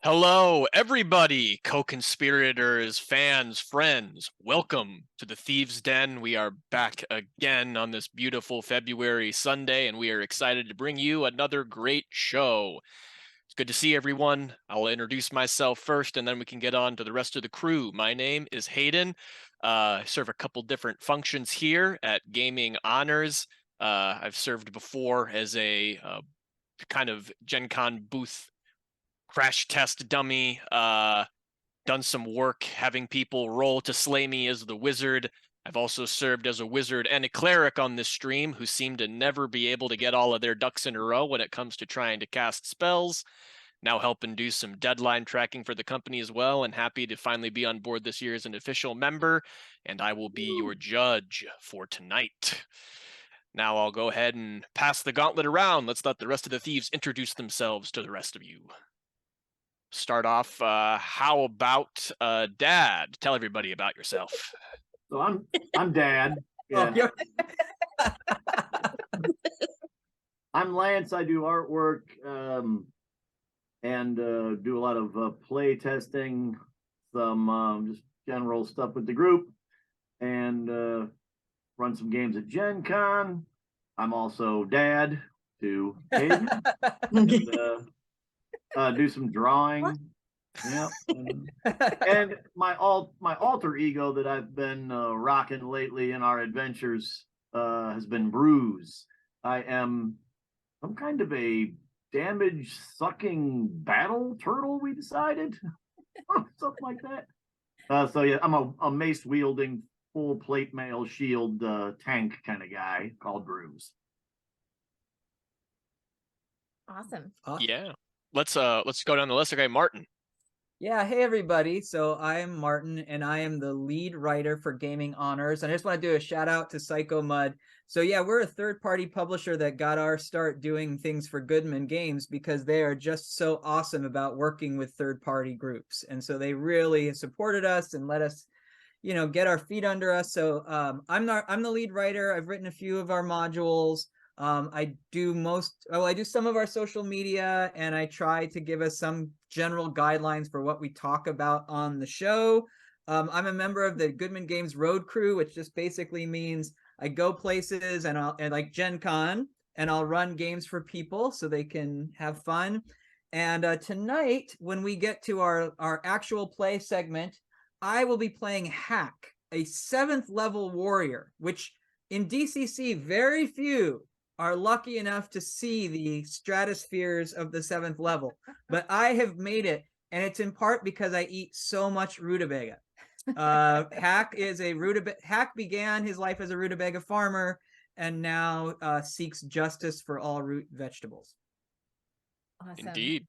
Hello, everybody, co-conspirators, fans, friends. Welcome to the Thieves' Den. We are back again on this beautiful February Sunday, and we are excited to bring you another great show. It's good to see everyone. I'll introduce myself first, and then we can get on to the rest of the crew. My name is Hayden. I serve a couple different functions here at Gaming Honors. I've served before as a kind of Gen Con booth crash test dummy, done some work having people roll to slay me as the wizard. I've also served as a wizard and a cleric on this stream who seem to never be able to get all of their ducks in a row when it comes to trying to cast spells. Now helping do some deadline tracking for the company as well, and happy to finally be on board this year as an official member, and I will be your judge for tonight. Now I'll go ahead and pass the gauntlet around. Let's let the rest of the thieves introduce themselves to the rest of you. Start off, how about Dad? Tell everybody about yourself. So I'm Dad. Yeah. I'm Lance. I do artwork and do a lot of play testing, some just general stuff with the group, and run some games at Gen Con. I'm also Dad to Hayden. And, do some drawing. Yeah. And my alter ego that I've been rocking lately in our adventures has been Bruise. I am some kind of a damage sucking battle turtle, we decided. Something like that. So yeah, I'm a mace wielding full plate mail shield tank kind of guy called Bruise. Awesome. Yeah. Let's go down the list. Okay, Martin. Yeah, hey everybody. So I am Martin, and I am the lead writer for Gaming Honors. And I just want to do a shout out to Psycho Mud. So yeah, we're a third-party publisher that got our start doing things for Goodman Games because they are just so awesome about working with third-party groups. And so they really supported us and let us, get our feet under us. So I'm the lead writer. I've written a few of our modules. I do some of our social media, and I try to give us some general guidelines for what we talk about on the show. I'm a member of the Goodman Games Road Crew, which just basically means I go places and like Gen Con, and I'll run games for people so they can have fun. And tonight, when we get to our actual play segment, I will be playing Hack, a 7th level warrior, which in DCC, very few are lucky enough to see the stratospheres of the 7th level, but I have made it, and it's in part because I eat so much rutabaga. Hack began his life as a rutabaga farmer, and now seeks justice for all root vegetables. Awesome. Indeed.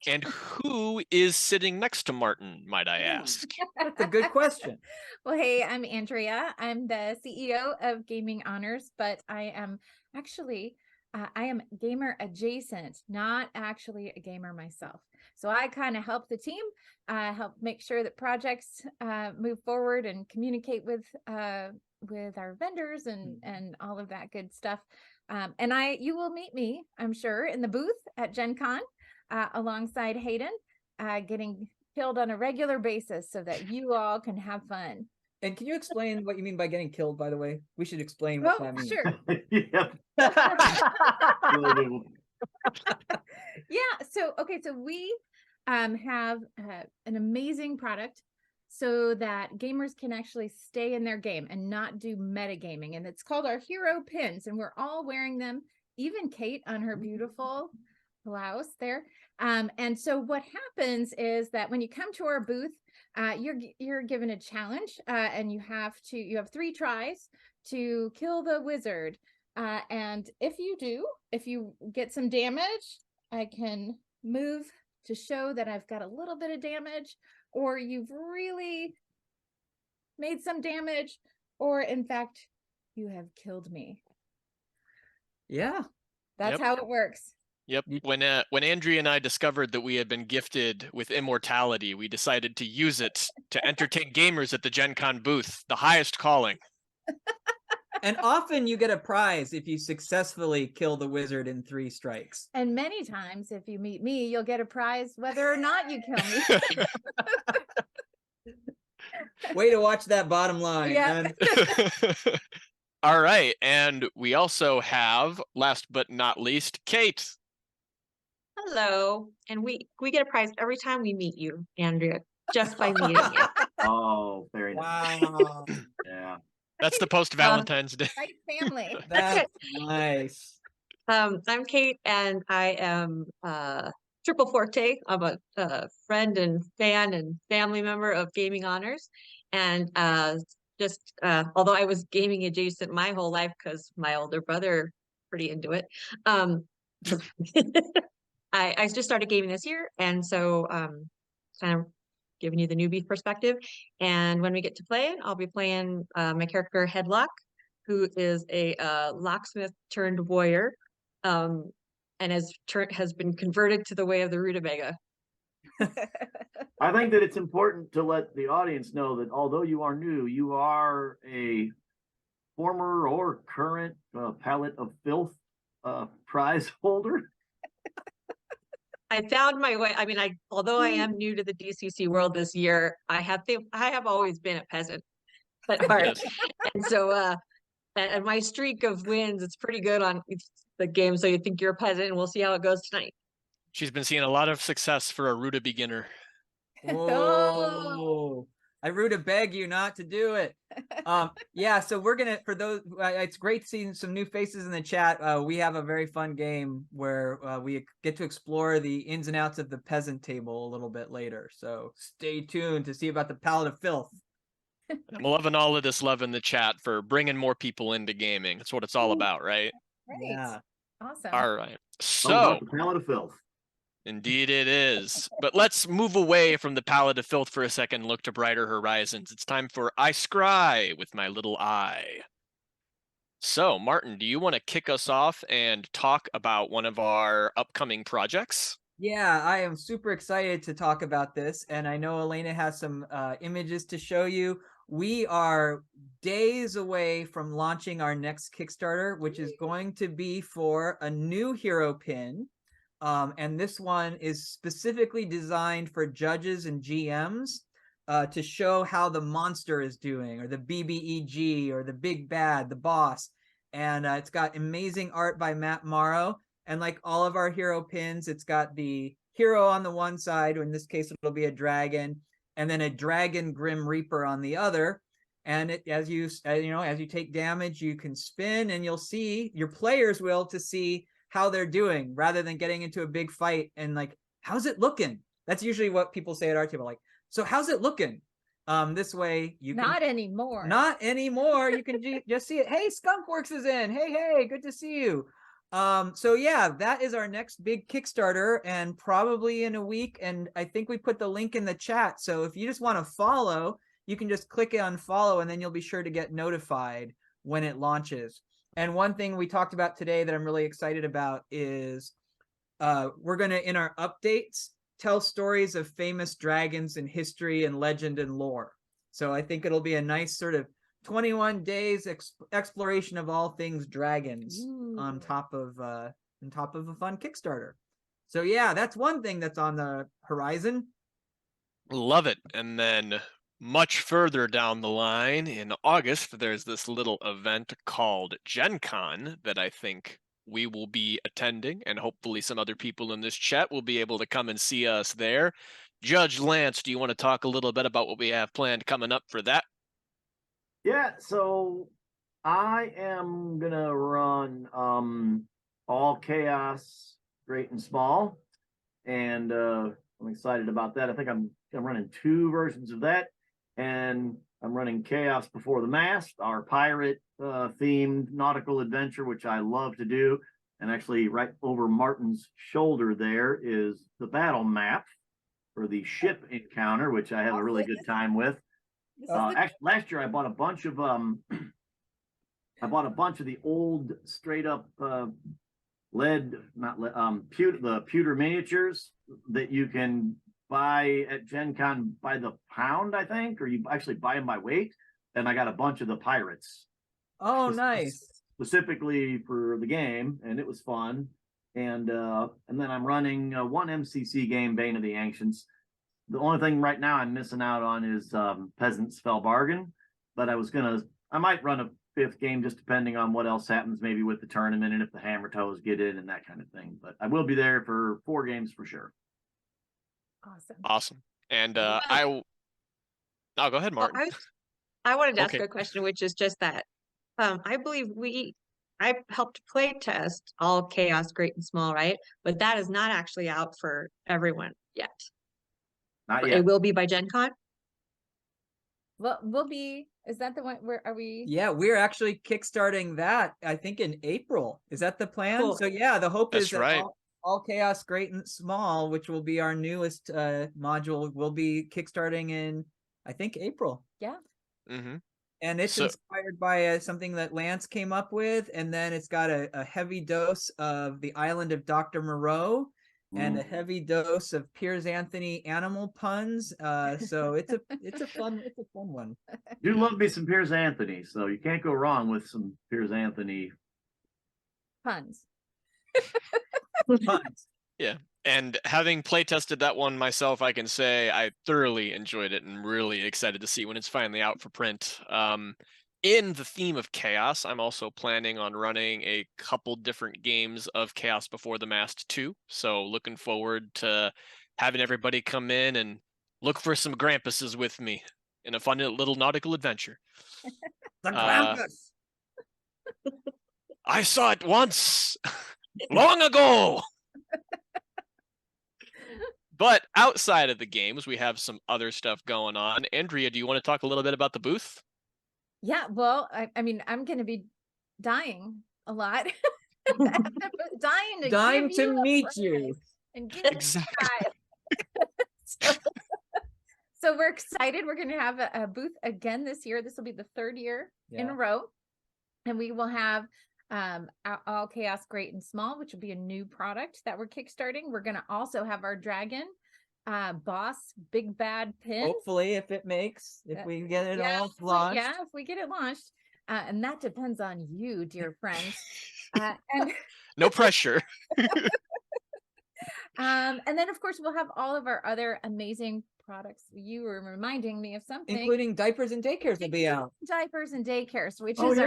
And who is sitting next to Martin, might I ask? That's a good question. Well, hey, I'm Andrea. I'm the CEO of Gaming Honors, but I am actually, I am gamer adjacent, not actually a gamer myself. So I kind of help the team, help make sure that projects move forward and communicate with our vendors and all of that good stuff. And you will meet me, I'm sure, in the booth at Gen Con. Alongside Hayden, getting killed on a regular basis so that you all can have fun. And can you explain what you mean by getting killed, by the way? We should explain what that means. Sure. Yeah, so we have an amazing product so that gamers can actually stay in their game and not do metagaming. And it's called our Hero Pins, and we're all wearing them, even Kate on her beautiful blouse there. And so what happens is that when you come to our booth, you're given a challenge, and you have 3 tries to kill the wizard. And if you get some damage, I can move to show that I've got a little bit of damage, or you've really made some damage, or in fact, you have killed me. Yeah. That's how it works. Yep. When Andrea and I discovered that we had been gifted with immortality, we decided to use it to entertain gamers at the Gen Con booth, the highest calling. And often you get a prize if you successfully kill the wizard in 3 strikes. And many times, if you meet me, you'll get a prize whether or not you kill me. Way to watch that bottom line. Yeah. All right. And we also have, last but not least, Kate. Hello. And we get a prize every time we meet you, Andrea, just by meeting you. Oh, very nice. Wow. Yeah. That's the post Valentine's Day. Right, family. That's nice. I'm Kate, and I am Triple Forte. I'm a friend and fan and family member of Gaming Honors. And although I was gaming adjacent my whole life because my older brother pretty into it, I just started gaming this year, and so kind of giving you the newbie perspective. And when we get to play, I'll be playing my character Headlock, who is a locksmith turned warrior, and has been converted to the way of the rutabaga. I think that it's important to let the audience know that although you are new, you are a former or current Palette of Filth prize holder. I found my way. I mean, although I am new to the DCC world this year, I have always been a peasant at heart, Yes. and so and my streak of wins, it's pretty good on the game. So you think you're a peasant, and we'll see how it goes tonight. She's been seeing a lot of success for a Ruta beginner. Whoa. I beg you not to do it. Yeah, so we're gonna, for those, it's great seeing some new faces in the chat. We have a very fun game where we get to explore the ins and outs of the peasant table a little bit later. So stay tuned to see about the Palette of Filth. I'm loving all of this love in the chat for bringing more people into gaming. That's what it's all about, right? Great. Yeah. Awesome. All right. Oh, So, about the Palette of Filth. indeed it is. But let's move away from the Palette of Filth for a second and look to brighter horizons. It's time for I Scry with my little eye. So, Martin, do you want to kick us off and talk about one of our upcoming projects? Yeah, I am super excited to talk about this, and I know Elena has some images to show you. We are days away from launching our next Kickstarter, which is going to be for a new hero pin. And this one is specifically designed for judges and GMs to show how the monster is doing, or the BBEG, or the big bad, the boss. And it's got amazing art by Matt Morrow. And like all of our hero pins, it's got the hero on the one side, or in this case, it'll be a dragon, and then a dragon Grim Reaper on the other. And as you take damage, you can spin, and you'll see, your players will, to see how they're doing, rather than getting into a big fight and like, how's it looking? That's usually what people say at our table, like, so how's it looking? This way you can Not anymore. Not anymore. You can just see it. Hey, Skunkworks is in. Hey, good to see you. So yeah, that is our next big Kickstarter, and probably in a week. And I think we put the link in the chat. So if you just want to follow, you can just click on follow, and then you'll be sure to get notified when it launches. And one thing we talked about today that I'm really excited about is we're going to, in our updates, tell stories of famous dragons in history and legend and lore. So I think it'll be a nice sort of 21 days exploration of all things dragons. Ooh. on top of a fun Kickstarter. So yeah, that's one thing that's on the horizon. Love it. And then much further down the line in August, there's this little event called Gen Con that I think we will be attending, and hopefully some other people in this chat will be able to come and see us there. Judge Lance, do you want to talk a little bit about what we have planned coming up for that? Yeah, so I am gonna run all chaos, great and small, and I'm excited about that. I think I'm running 2 versions of that, and I'm running Chaos Before the Mast, our pirate themed nautical adventure, which I love to do. And actually, right over Martin's shoulder there is the battle map for the ship encounter, which I have a really good time with. Actually, last year I bought a bunch of the old straight up pewter miniatures that you can buy at Gen Con by the pound, I think, or you actually buy them by weight. And I got a bunch of the pirates Oh, spec- nice. specifically for the game, and it was fun. And then I'm running one MCC game, Bane of the Ancients. The only thing right now I'm missing out on is Peasant's Fell Bargain, but I might run a fifth game just depending on what else happens, maybe with the tournament and if the Hammer Toes get in and that kind of thing. But I will be there for 4 games for sure. Awesome. Awesome. And Yeah. oh, go ahead, Well, Martin. I wanted to ask Okay. a question, which is just that I believe I helped play test all Chaos Great and Small, right? But that is not actually out for everyone yet. Not It yet. will be by Gen Con. Well, we'll be. Is that the one? Where are we? Yeah, we're actually kickstarting that, I think, in April. Is that the plan? Cool. So yeah, the hope That's is that right. all Chaos Great and Small, which will be our newest module, will be kickstarting in, I think, April. Mm-hmm. And it's So- inspired by something that Lance came up with, and then it's got a heavy dose of the Island of Dr. Moreau and a heavy dose of Piers Anthony animal puns. So it's a fun one. Do love me some Piers Anthony, so you can't go wrong with some Piers Anthony. Puns. Puns. And having play tested that one myself, I can say I thoroughly enjoyed it and really excited to see when it's finally out for print. In the theme of chaos, I'm also planning on running a couple different games of Chaos Before the Mast 2. So looking forward to having everybody come in and look for some Grampuses with me in a fun little nautical adventure. The Krampus. I saw it once, long ago. But outside of the games, we have some other stuff going on. Andrea, do you want to talk a little bit about the booth? Yeah. Well, I mean, I'm going to be dying a lot. dying to give you a meet prize you. and give you a Exactly. prize. So we're excited. We're going to have a booth again this year. This will be the 3rd year in Yeah. a row, and we will have all Chaos Great and Small, which will be a new product that we're kickstarting. We're going to also have our dragon boss big bad pin. Hopefully, if we get it all launched. Yeah, if we get it launched, and that depends on you, dear friends. And No pressure. and then of course we'll have all of our other amazing products. You were reminding me of something, Including diapers and daycares will be out. diapers and daycares, which Oh is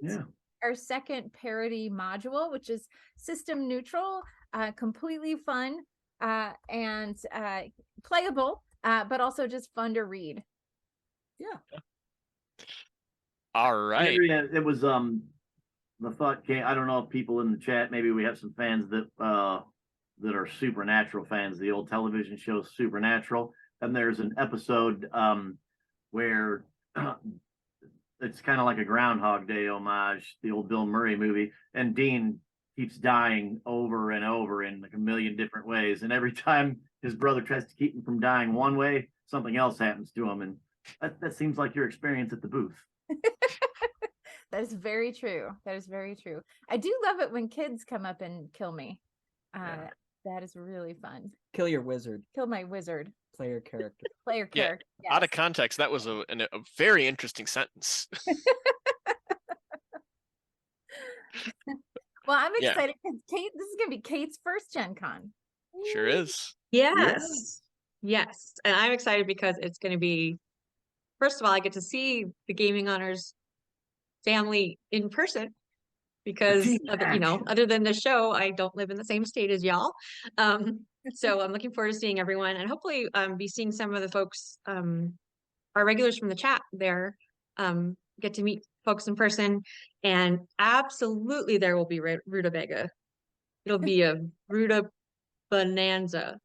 yeah. our second parody module, which is system neutral, completely fun, and playable, but also just fun to read. All right. Andrea, it was the thought came. I don't know if people in the chat, maybe we have some fans that are Supernatural fans, the old television show Supernatural. And there's an episode where it's kind of like a Groundhog Day homage, the old Bill Murray movie, and Dean keeps dying over and over in like a million different ways. And every time his brother tries to keep him from dying one way, something else happens to him. And that seems like your experience at the booth. That is very true. That is very true. I do love it when kids come up and kill me. Yeah. That is really fun. Kill your wizard, Kill my wizard player character. player Yeah, character. Out of Yes. context, that was a very interesting sentence. Well, I'm Yeah. excited because Kate, this is gonna be Kate's first Gen Con. Sure is. Yes. Yes. And I'm excited because it's going to be, first of all, I get to see the Gaming Honors family in person because, other than the show, I don't live in the same state as y'all. So I'm looking forward to seeing everyone and hopefully be seeing some of the folks, our regulars from the chat there, get to meet folks in person. And absolutely there will be rutabaga. It'll be a ruta bonanza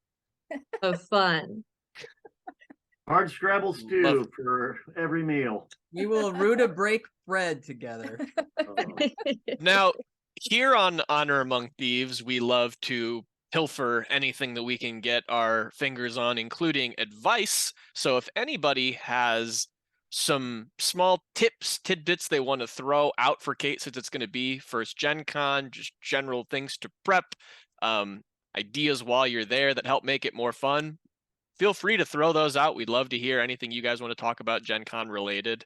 of fun. Hard scrabble stew for every meal. We will ruta break bread together. Now, here on Honor Among Thieves, we love to pilfer anything that we can get our fingers on, including advice. So if anybody has some small tips, tidbits they want to throw out for Kate, since it's going to be first Gen Con, just general things to prep, ideas while you're there that help make it more fun, feel free to throw those out. We'd love to hear anything you guys want to talk about Gen Con related.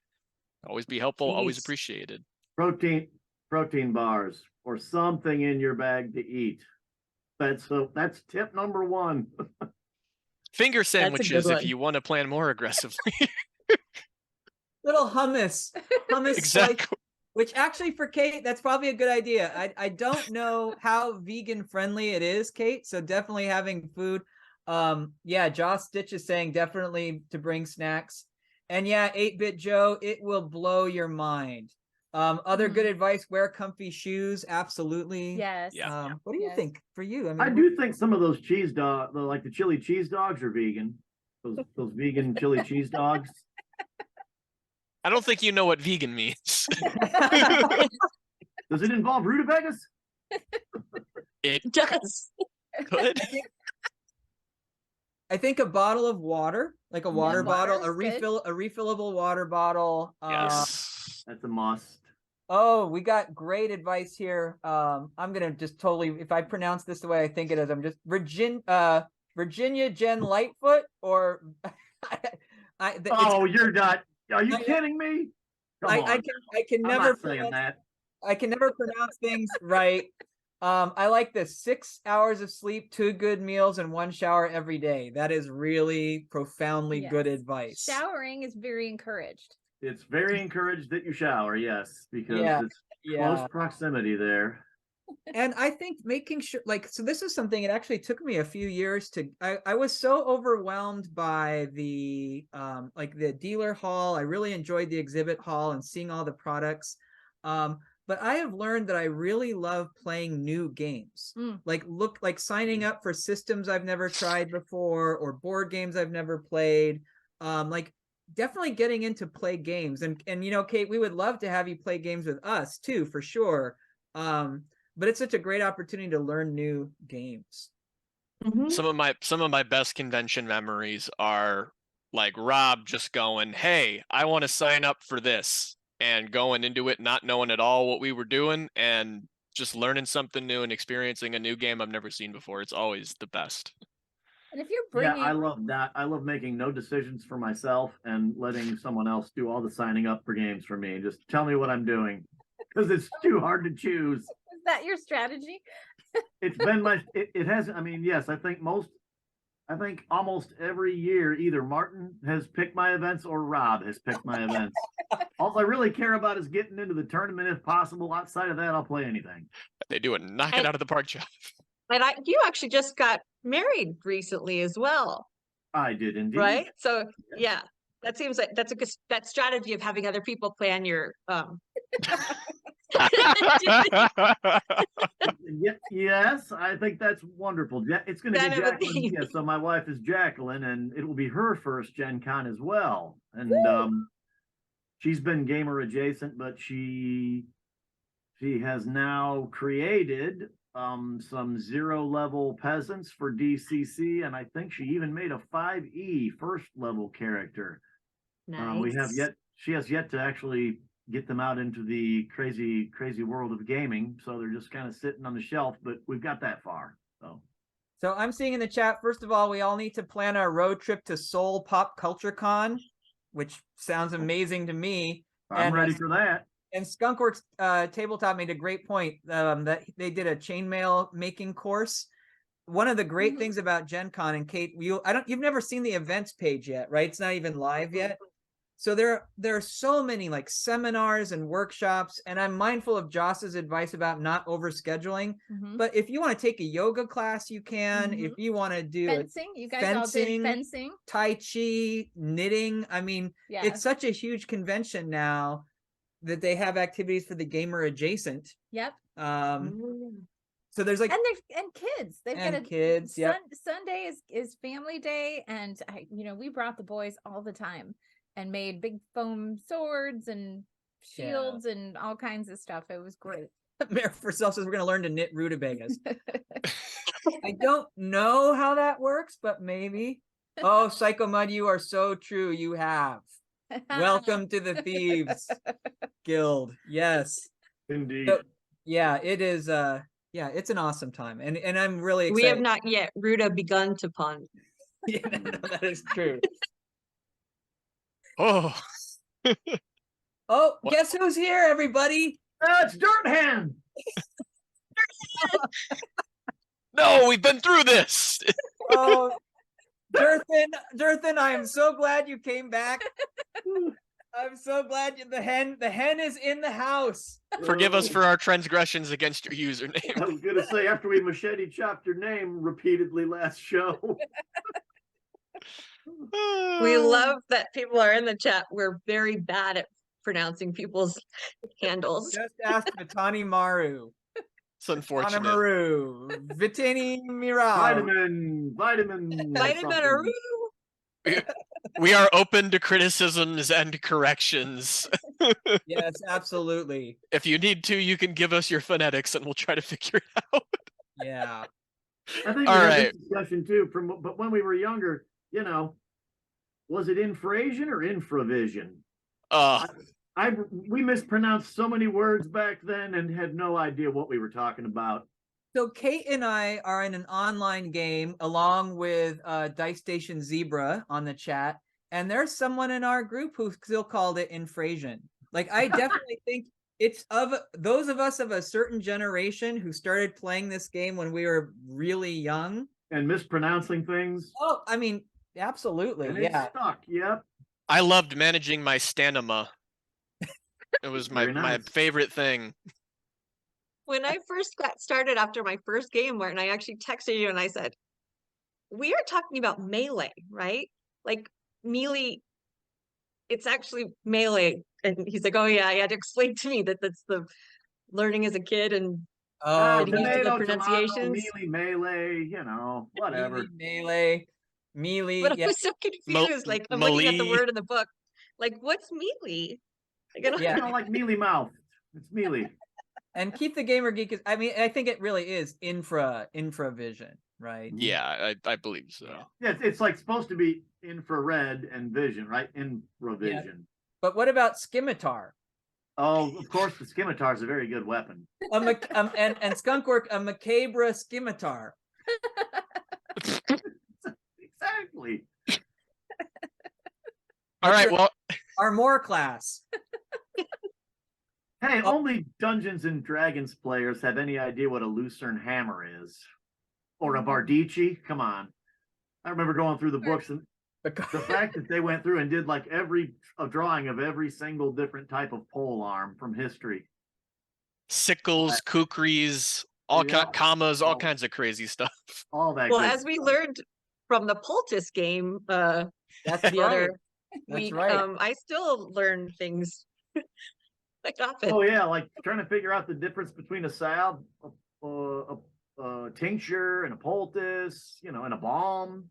Always be helpful, always Jeez. appreciated. Protein bars or something in your bag to eat. That's tip number one. Finger good sandwiches if one. you want to plan more aggressively. Little hummus slice, Exactly. which actually for Kate, that's probably a good idea. I don't know how vegan friendly it is, Kate. So definitely having food. Yeah, Joss Stitch is saying definitely to bring snacks. And yeah, 8-Bit Joe, it will blow your mind. Other good advice, wear comfy shoes. Absolutely. Yes. Yeah. What do you Yes. think for you? I do think some of those cheese dog, like the chili cheese dogs, are vegan. Those vegan chili cheese dogs. I don't think you know what vegan means. Does it involve rutabagas? It It does. could. I think a bottle of water, like a water bottle, a water's good. refillable water bottle. Yes. That's a must. Oh, we got great advice here. I'm gonna just totally, if I pronounce this the way I think it is, I'm just Virginia Jen Lightfoot or You're not. Are you kidding me? Come on. I can I'm never not saying that. I can never pronounce things right. I like this: 6 hours of sleep, 2 good meals, and 1 shower every day. That is really profoundly good Yes. advice. Showering is very encouraged. It's very encouraged that you shower, yes, because Yeah, it's yeah. close proximity there. And I think making sure, like, so this is something, it actually took me a few years to, I was so overwhelmed by the, like the dealer hall. I really enjoyed the exhibit hall and seeing all the products. But I have learned that I really love playing new games. Like signing up for systems I've never tried before or board games I've never played. Like definitely getting into play games. And you know, Kate, we would love to have you play games with us too, for sure. But it's such a great opportunity to learn new games. Mhm. Some of my best convention memories are like Rob just going, "Hey, I want to sign up for this," and going into it not knowing at all what we were doing and just learning something new and experiencing a new game I've never seen before. It's always the best. And if you're Yeah, bringing, I love that. I love making no decisions for myself and letting someone else do all the signing up for games for me. Just tell me what I'm doing because it's too hard to choose. is that your strategy? It's been it has, I mean, yes, I think almost every year either Martin has picked my events or Rob has picked my events. All I really care about is getting into the tournament if possible. Outside of that, I'll play anything. They do a knock it out of the park job. And you actually just got married recently as well, I did indeed. right? So yeah, that seems like that's a good that strategy of having other people plan your Yes, I think that's wonderful. It's going to be Jacqueline. Yeah, so my wife is Jacqueline, and it will be her first Gen Con as well. And she's been gamer adjacent, but she has now created some 0-level peasants for DCC, and I think she even made a 5e first level character. nice. She has yet to actually get them out into the crazy world of gaming, so they're just kind of sitting on the shelf, but we've got that far. So I'm seeing in the chat, first of all, we all need to plan our road trip to Seoul Pop Culture Con, which sounds amazing to me. I'm ready for that. And Skunkworks Tabletop made a great point that they did a chainmail making course. One of the great things about Gen Con, and Kate, you've never seen the events page yet, right? It's not even live yet. So there are so many like seminars and workshops, and I'm mindful of Joss's advice about not overscheduling. But if you want to take a yoga class, you can. If you want to do fencing, you guys all did fencing, Tai Chi, knitting. I mean, it's such a huge convention now that they have activities for the gamer adjacent. Yep. So there's like and kids. They've got kids. Yep. Sunday is family day, and we brought the boys all the time and made big foam swords and shields and all kinds of stuff. It was great. Mayor for Self says we're going to learn to knit rutabagas. I don't know how that works, but maybe. Oh, Psycho Mud, you are so true. You have. Welcome to the Thieves Guild. Yes. Indeed. So, yeah, it is. Yeah, it's an awesome time. And I'm really excited. We have not yet Ruta begun to pun. Yeah, no, that is true. Oh. Oh, What? guess who's here, everybody? It's Dirt Hand. No, we've been through this. Oh, Dirthan, I am so glad you came back. I'm so glad the hen is in the house. Forgive us for our transgressions against your username. I was gonna say, after we machete chopped your name repeatedly last show. We love that people are in the chat. We're very bad at pronouncing people's handles. Just ask Vitani Maru. It's unfortunate. Maru. Vitani Mirage. Vitamin. Vitamin something. Aru. We are open to criticisms and corrections. Yes, absolutely. If you need to, you can give us your phonetics and we'll try to figure it out. Yeah. I think we All had right. this discussion too. But when we were younger, was it infrasion or infravision? We mispronounced so many words back then and had no idea what we were talking about. So Kate and I are in an online game along with Dice Station Zebra on the chat, and there's someone in our group who still called it infrasion. Like, I definitely think it's of those of us of a certain generation who started playing this game when we were really young. And mispronouncing things. Oh, I mean, absolutely. And Yeah. it stuck. Yep. I loved managing my stamina. It was my Very nice. favorite thing. When I first got started after my first game, Martin, I actually texted you and I said, we are talking about melee, right? Like melee, it's actually melee. And he's like, oh yeah, he had to explain to me that that's the learning as a kid and Oh, getting used to the tomato, pronunciations. melee, whatever. melee. But I Yeah. was so confused. Like I'm looking at the melee. word in the book. Like, what's melee? Like, I don't Yeah. Like mealy mouth. It's mealy. And Keep the Gamer Geek is, I mean, I think it really is infravision, right? Yeah, I believe so. Yeah, it's like supposed to be infrared and vision, right? Infravision. But what about scimitar? Oh, of course, the scimitar is a very good weapon. And Skunkwork, a macabre scimitar. Exactly. All right, well, Armor class. Hey, only Dungeons and Dragons players have any idea what a Lucerne hammer is. Or a Bardici. Come on. I remember going through the books and the fact that they went through and did like a drawing of every single different type of pole arm from history. sickles, kukris, commas, all kinds of crazy stuff. All that. well, good as we stuff. learned from the Poultice game, That's the other That's week, right. I still learn things quite often. Oh yeah, like trying to figure out the difference between a salve, a tincture, and a poultice, and a balm.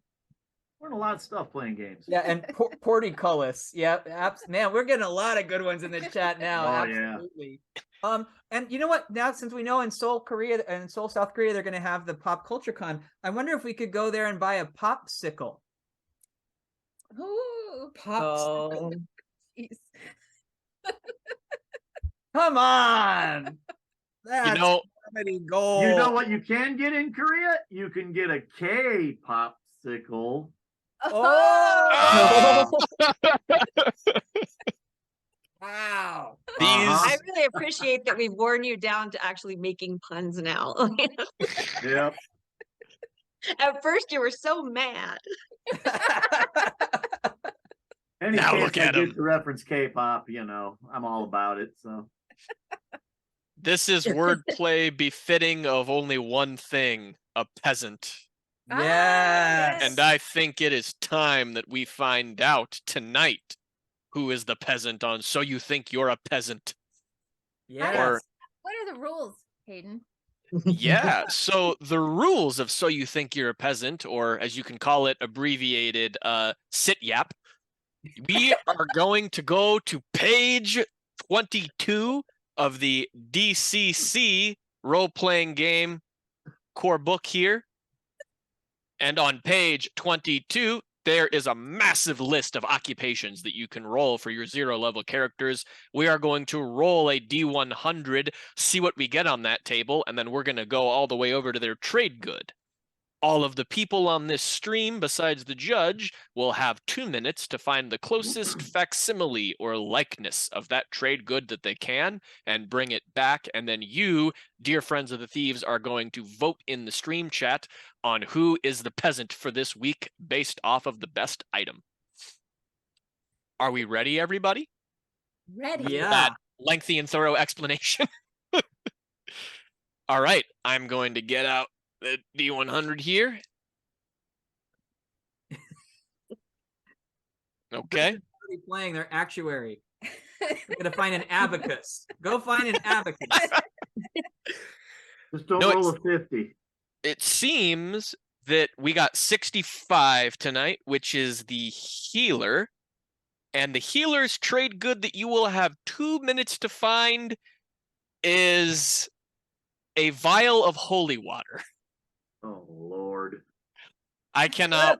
Learn a lot of stuff playing games. Yeah, and portcullis. Yeah, man, we're getting a lot of good ones in the chat now. Oh, yeah. Absolutely. And you know what? Now, since we know in Seoul, Korea, and Seoul, South Korea, they're going to have the Pop Culture Con. I wonder if we could go there and buy a popsicle. Ooh, pops. Oh. Jeez. Come on. That's comedy gold. You know what you can get in Korea? You can get a K popsicle. Oh! Wow. These I really appreciate that we've worn you down to actually making puns now. Yep. At first, you were so mad. Any Now chance look I at get him. to reference K-pop, I'm all about it. So This is wordplay befitting of only one thing, a peasant. Yes. And I think it is time that we find out tonight who is the peasant on So You Think You're a Peasant. Yes. Or- What are the rules, Hayden? Yeah, so the rules of So You Think You're a Peasant, or as you can call it, abbreviated sit yap, we are going to go to page 22 of the DCC role-playing game core book here. And on page 22, there is a massive list of occupations that you can roll for your 0-level characters. We are going to roll a D100, see what we get on that table, and then we're going to go all the way over to their trade good. All of the people on this stream, besides the judge, will have 2 minutes to find the closest facsimile or likeness of that trade good that they can and bring it back. And then you, dear friends of the Thieves, are going to vote in the stream chat on who is the peasant for this week based off of the best item. Are we ready, everybody? Ready. Yeah. That lengthy and thorough explanation. All right, I'm going to get out the D100 here. Okay. Already playing their actuary. We're gonna find an abacus. Go find an abacus. Just don't No, roll a 50. It seems that we got 65 tonight, which is the healer. And the healer's trade good that you will have 2 minutes to find is a vial of holy water. Oh, Lord. I cannot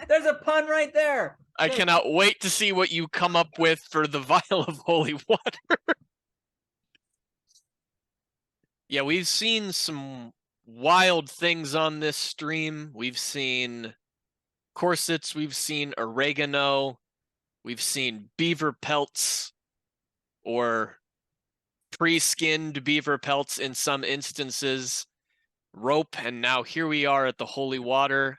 There's a pun right there. I cannot wait to see what you come up with for the vial of holy water. Yeah, we've seen some wild things on this stream. We've seen corsets, we've seen oregano, we've seen beaver pelts or pre-skinned beaver pelts in some instances, rope, and now here we are at the holy water.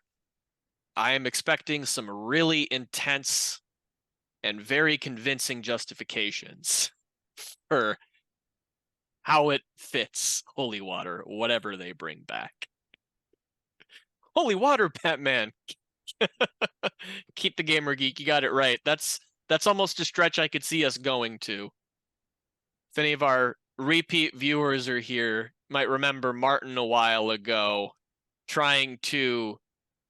I am expecting some really intense and very convincing justifications for how it fits holy water, whatever they bring back. Holy water, Batman. Keep the gamer geek. You got it right. That's almost a stretch I could see us going to. If any of our repeat viewers are here, might remember Martin a while ago trying to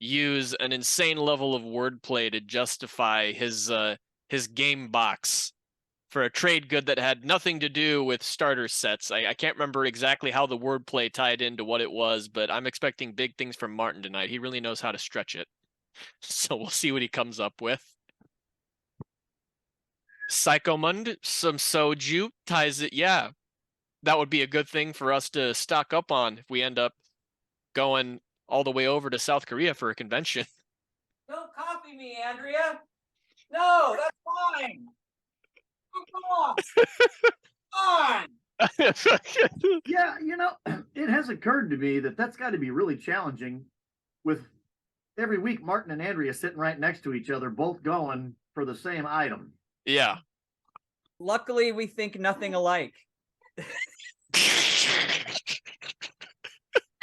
use an insane level of wordplay to justify his game box for a trade good that had nothing to do with starter sets. I can't remember exactly how the wordplay tied into what it was, but I'm expecting big things from Martin tonight. He really knows how to stretch it. So we'll see what he comes up with. Psychomund, some soju, ties it. Yeah, that would be a good thing for us to stock up on if we end up going all the way over to South Korea for a convention. Don't copy me, Andrea. No, that's fine. Come on. Yeah, it has occurred to me that that's got to be really challenging with every week Martin and Andrea sitting right next to each other, both going for the same item. Yeah. Luckily, we think nothing alike.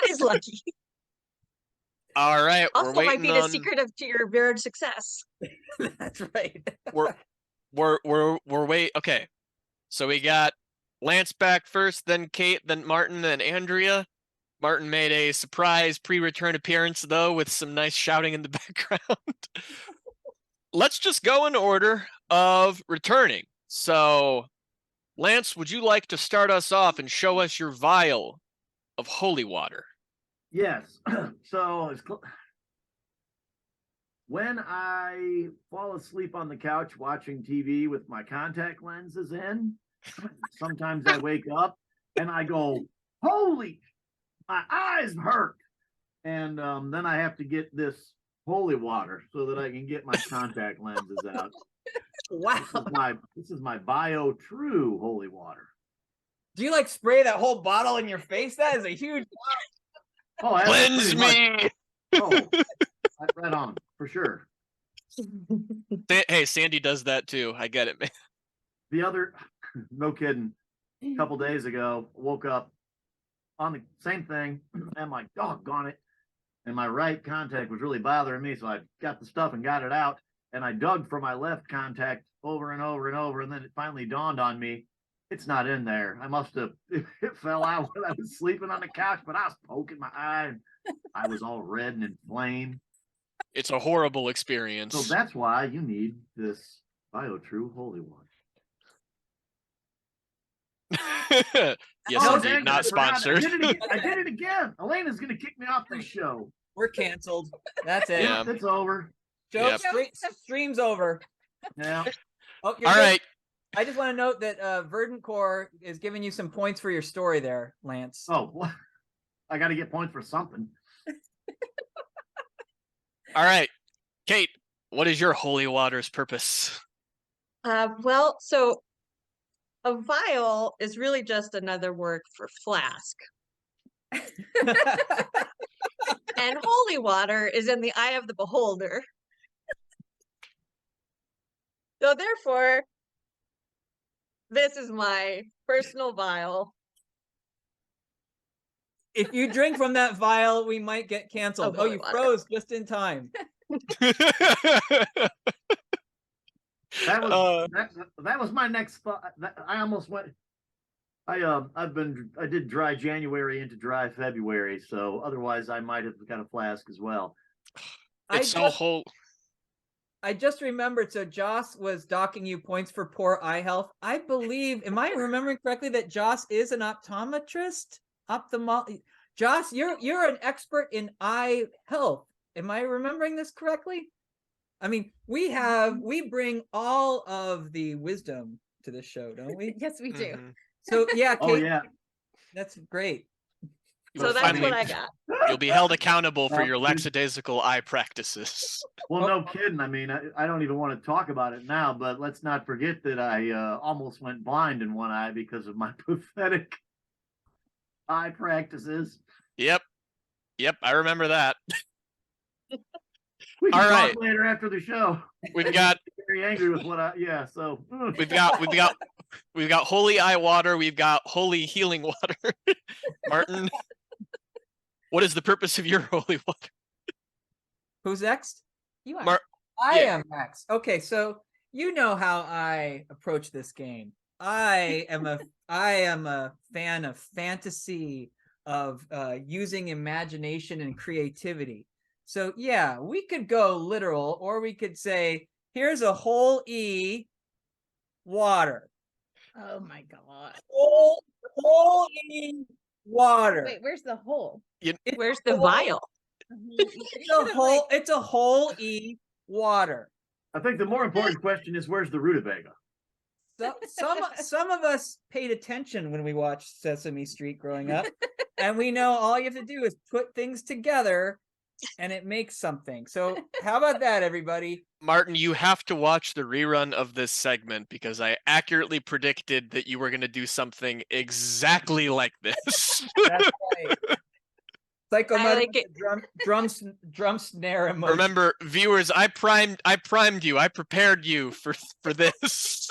He's lucky. All right, Also, we're might waiting be the on. secret to your marriage success. That's right. We're wait. Okay, so we got Lance back first, then Kate, then Martin, then Andrea. Martin made a surprise pre-return appearance though, with some nice shouting in the background. Let's just go in order of returning. So, Lance, would you like to start us off and show us your vial of holy water? Yes. So when I fall asleep on the couch watching TV with my contact lenses in, sometimes I wake up and I go, holy, my eyes hurt. And then I have to get this holy water so that I can get my contact lenses out. Wow. This is my Bio True holy water. Do you like spray that whole bottle in your face? That is a huge. Oh, that's Cleanse pretty me. much- Oh, right on for sure. Hey, Sandy does that too. I get it, man. The other, no kidding, a couple days ago, woke up on the same thing. I'm like, doggone it. And my right contact was really bothering me. So I got the stuff and got it out. And I dug for my left contact over and over and over. And then it finally dawned on me, it's not in there. I must have, it fell out when I was sleeping on the couch, but I was poking my eye and I was all red and inflamed. It's a horrible experience. So that's why you need this Bio True holy water. Yes, Oh, indeed, dang it, not I forgot. sponsored. I did it again. Elena's going to kick me off this show. We're canceled. That's it. Yeah. It's over. Show Yep. stream's over. Yeah. Oh, you're All good. right. I just want to note that Verdant Core is giving you some points for your story there, Lance. Oh, well, I got to get points for something. All right, Kate, what is your holy water's purpose? Well, so a vial is really just another word for flask. And holy water is in the eye of the beholder. So therefore, this is my personal vial. If you drink from that vial, we might get canceled. Oh, holy you water. froze just in time. That was that was my next thought. I almost went. I did dry January into dry February, so otherwise I might have got a flask as well. It's so whole. I just remembered. So Joss was docking you points for poor eye health. I believe, am I remembering correctly that Joss is an optometrist? Joss, you're an expert in eye health. Am I remembering this correctly? I mean, we bring all of the wisdom to this show, don't we? Yes, we do. So yeah, Kate, Oh yeah. that's great. So that's what I got. You'll be held accountable for your lackadaisical eye practices. Well, no kidding. I mean, I don't even want to talk about it now, but let's not forget that I almost went blind in one eye because of my pathetic eye practices. Yep, I remember that. We can All talk right. later after the show. We've got Very angry with what so we've got holy eye water. We've got holy healing water. Martin, what is the purpose of your holy water? Who's next? You are. I Yeah. am next. Okay, so you know how I approach this game. I am a fan of fantasy, of using imagination and creativity. So yeah, we could go literal, or we could say, here's a whole E water. Oh my god. Whole E water. Wait, where's the hole? Where's the vial? It's a whole E water. I think the more important question is where's the rutabaga? So, some of us paid attention when we watched Sesame Street growing up, and we know all you have to do is put things together and it makes something. So how about that, everybody? Martin, you have to watch the rerun of this segment because I accurately predicted that you were going to do something exactly like this. That's right. Psycho I like it. Drum snare emoji. Remember, viewers, I primed you. I prepared you for this.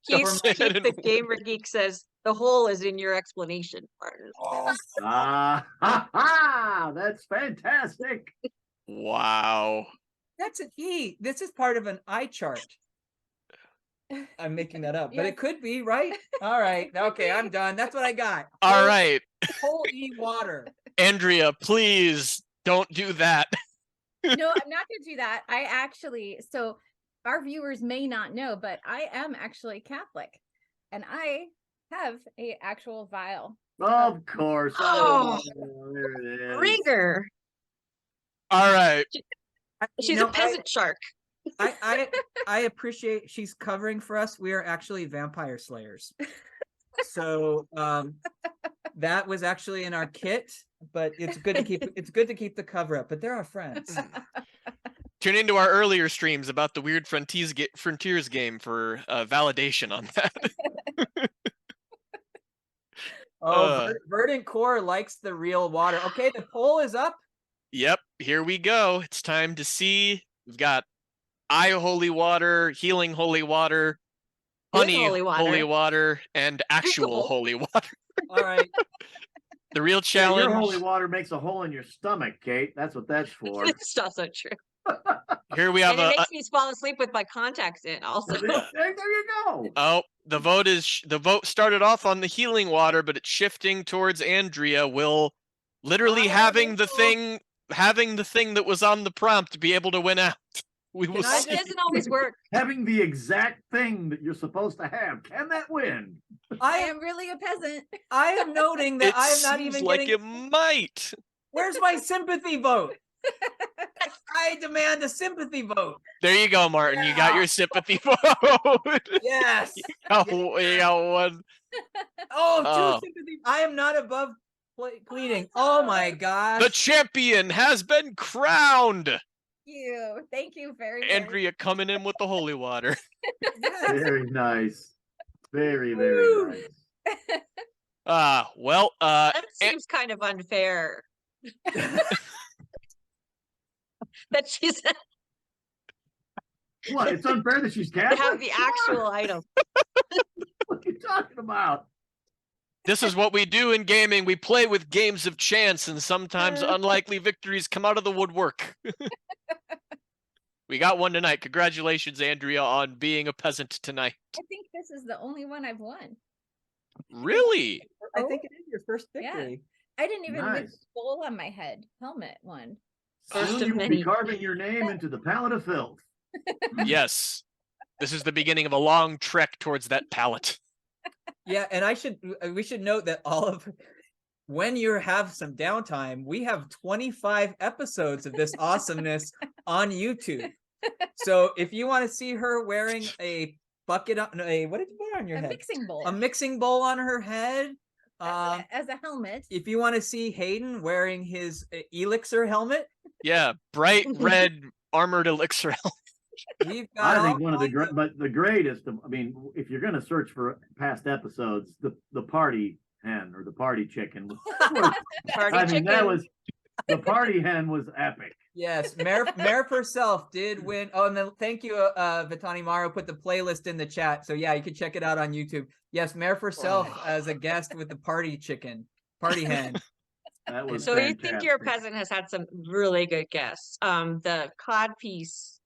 Keith, say that in the Gamer Geek says the hole is in your explanation, Martin. That's fantastic. Wow. That's an E. This is part of an eye chart. I'm making that up, but it could be, right? All right. Okay, I'm done. That's what I got. All right. Whole E water. Andrea, please don't do that. No, I'm not going to do that. So our viewers may not know, but I am actually Catholic, and I have a actual vial. Of course. Oh. There it is. Ringer. All right. She's a peasant shark. I appreciate she's covering for us. We are actually vampire slayers. So that was actually in our kit, but it's good to keep the cover up. But they're our friends. Tune into our earlier streams about the weird Frontiers game for validation on that. Verdant Core likes the real water. Okay, the poll is up. Yep, here we go. It's time to see. We've got eye holy water, healing holy water, honey holy water, and actual holy water. All right. The real challenge. Your holy water makes a hole in your stomach, Kate. That's what that's for. It's also true. Here we have and it makes me fall asleep with my contacts in also. There you go. Oh, the vote started off on the healing water, but it's shifting towards Andrea. Will literally having the thing that was on the prompt be able to win out? We will see. It doesn't always work. Having the exact thing that you're supposed to have. Can that win? I am really a peasant. I am noting that I am not even like getting. it might. Where's my sympathy vote? I demand a sympathy vote. There you go, Martin. You got your sympathy vote. Yes. You got one. Two sympathy. I am not above pleading. Oh my gosh. The champion has been crowned. you. Thank you very, Andrea coming in with the holy water. Very nice. Very, very Woo! nice. Well, That seems kind of unfair. That she's to What? It's unfair that she's Catholic? have the actual item. What are you talking about? this is what we do in gaming. We play with games of chance, and sometimes unlikely victories come out of the woodwork. We got one tonight. Congratulations, Andrea, on being a peasant tonight. I think this is the only one I've won. Really? I think it is your first Yeah. victory. I didn't even win Nice. the bowl on my head. Helmet one. First Soon of you will many. be carving your name into the pallet of filth. Yes. This is the beginning of a long trek towards that pallet. Yeah, and we should note that when you have some downtime, we have 25 episodes of this awesomeness on YouTube. So if you want to see her wearing a bucket on what did you put on your A head? mixing bowl. A mixing bowl on her head. As a helmet. If you want to see Hayden wearing his elixir helmet, Yeah, bright red armored elixir. we've got I think all one of the kinds but the greatest. I mean, if you're going to search for past episodes, the party hen or the party chicken. Was, Party I mean, chicken. that was the party hen was epic. Yes, Merf herself did win. Oh, and then thank you, Vitani Maru put the playlist in the chat. So yeah, you can check it out on YouTube. Yes, Merf herself as a guest with the party hen. That was So you think your fantastic. peasant has had some really good guests. The cod piece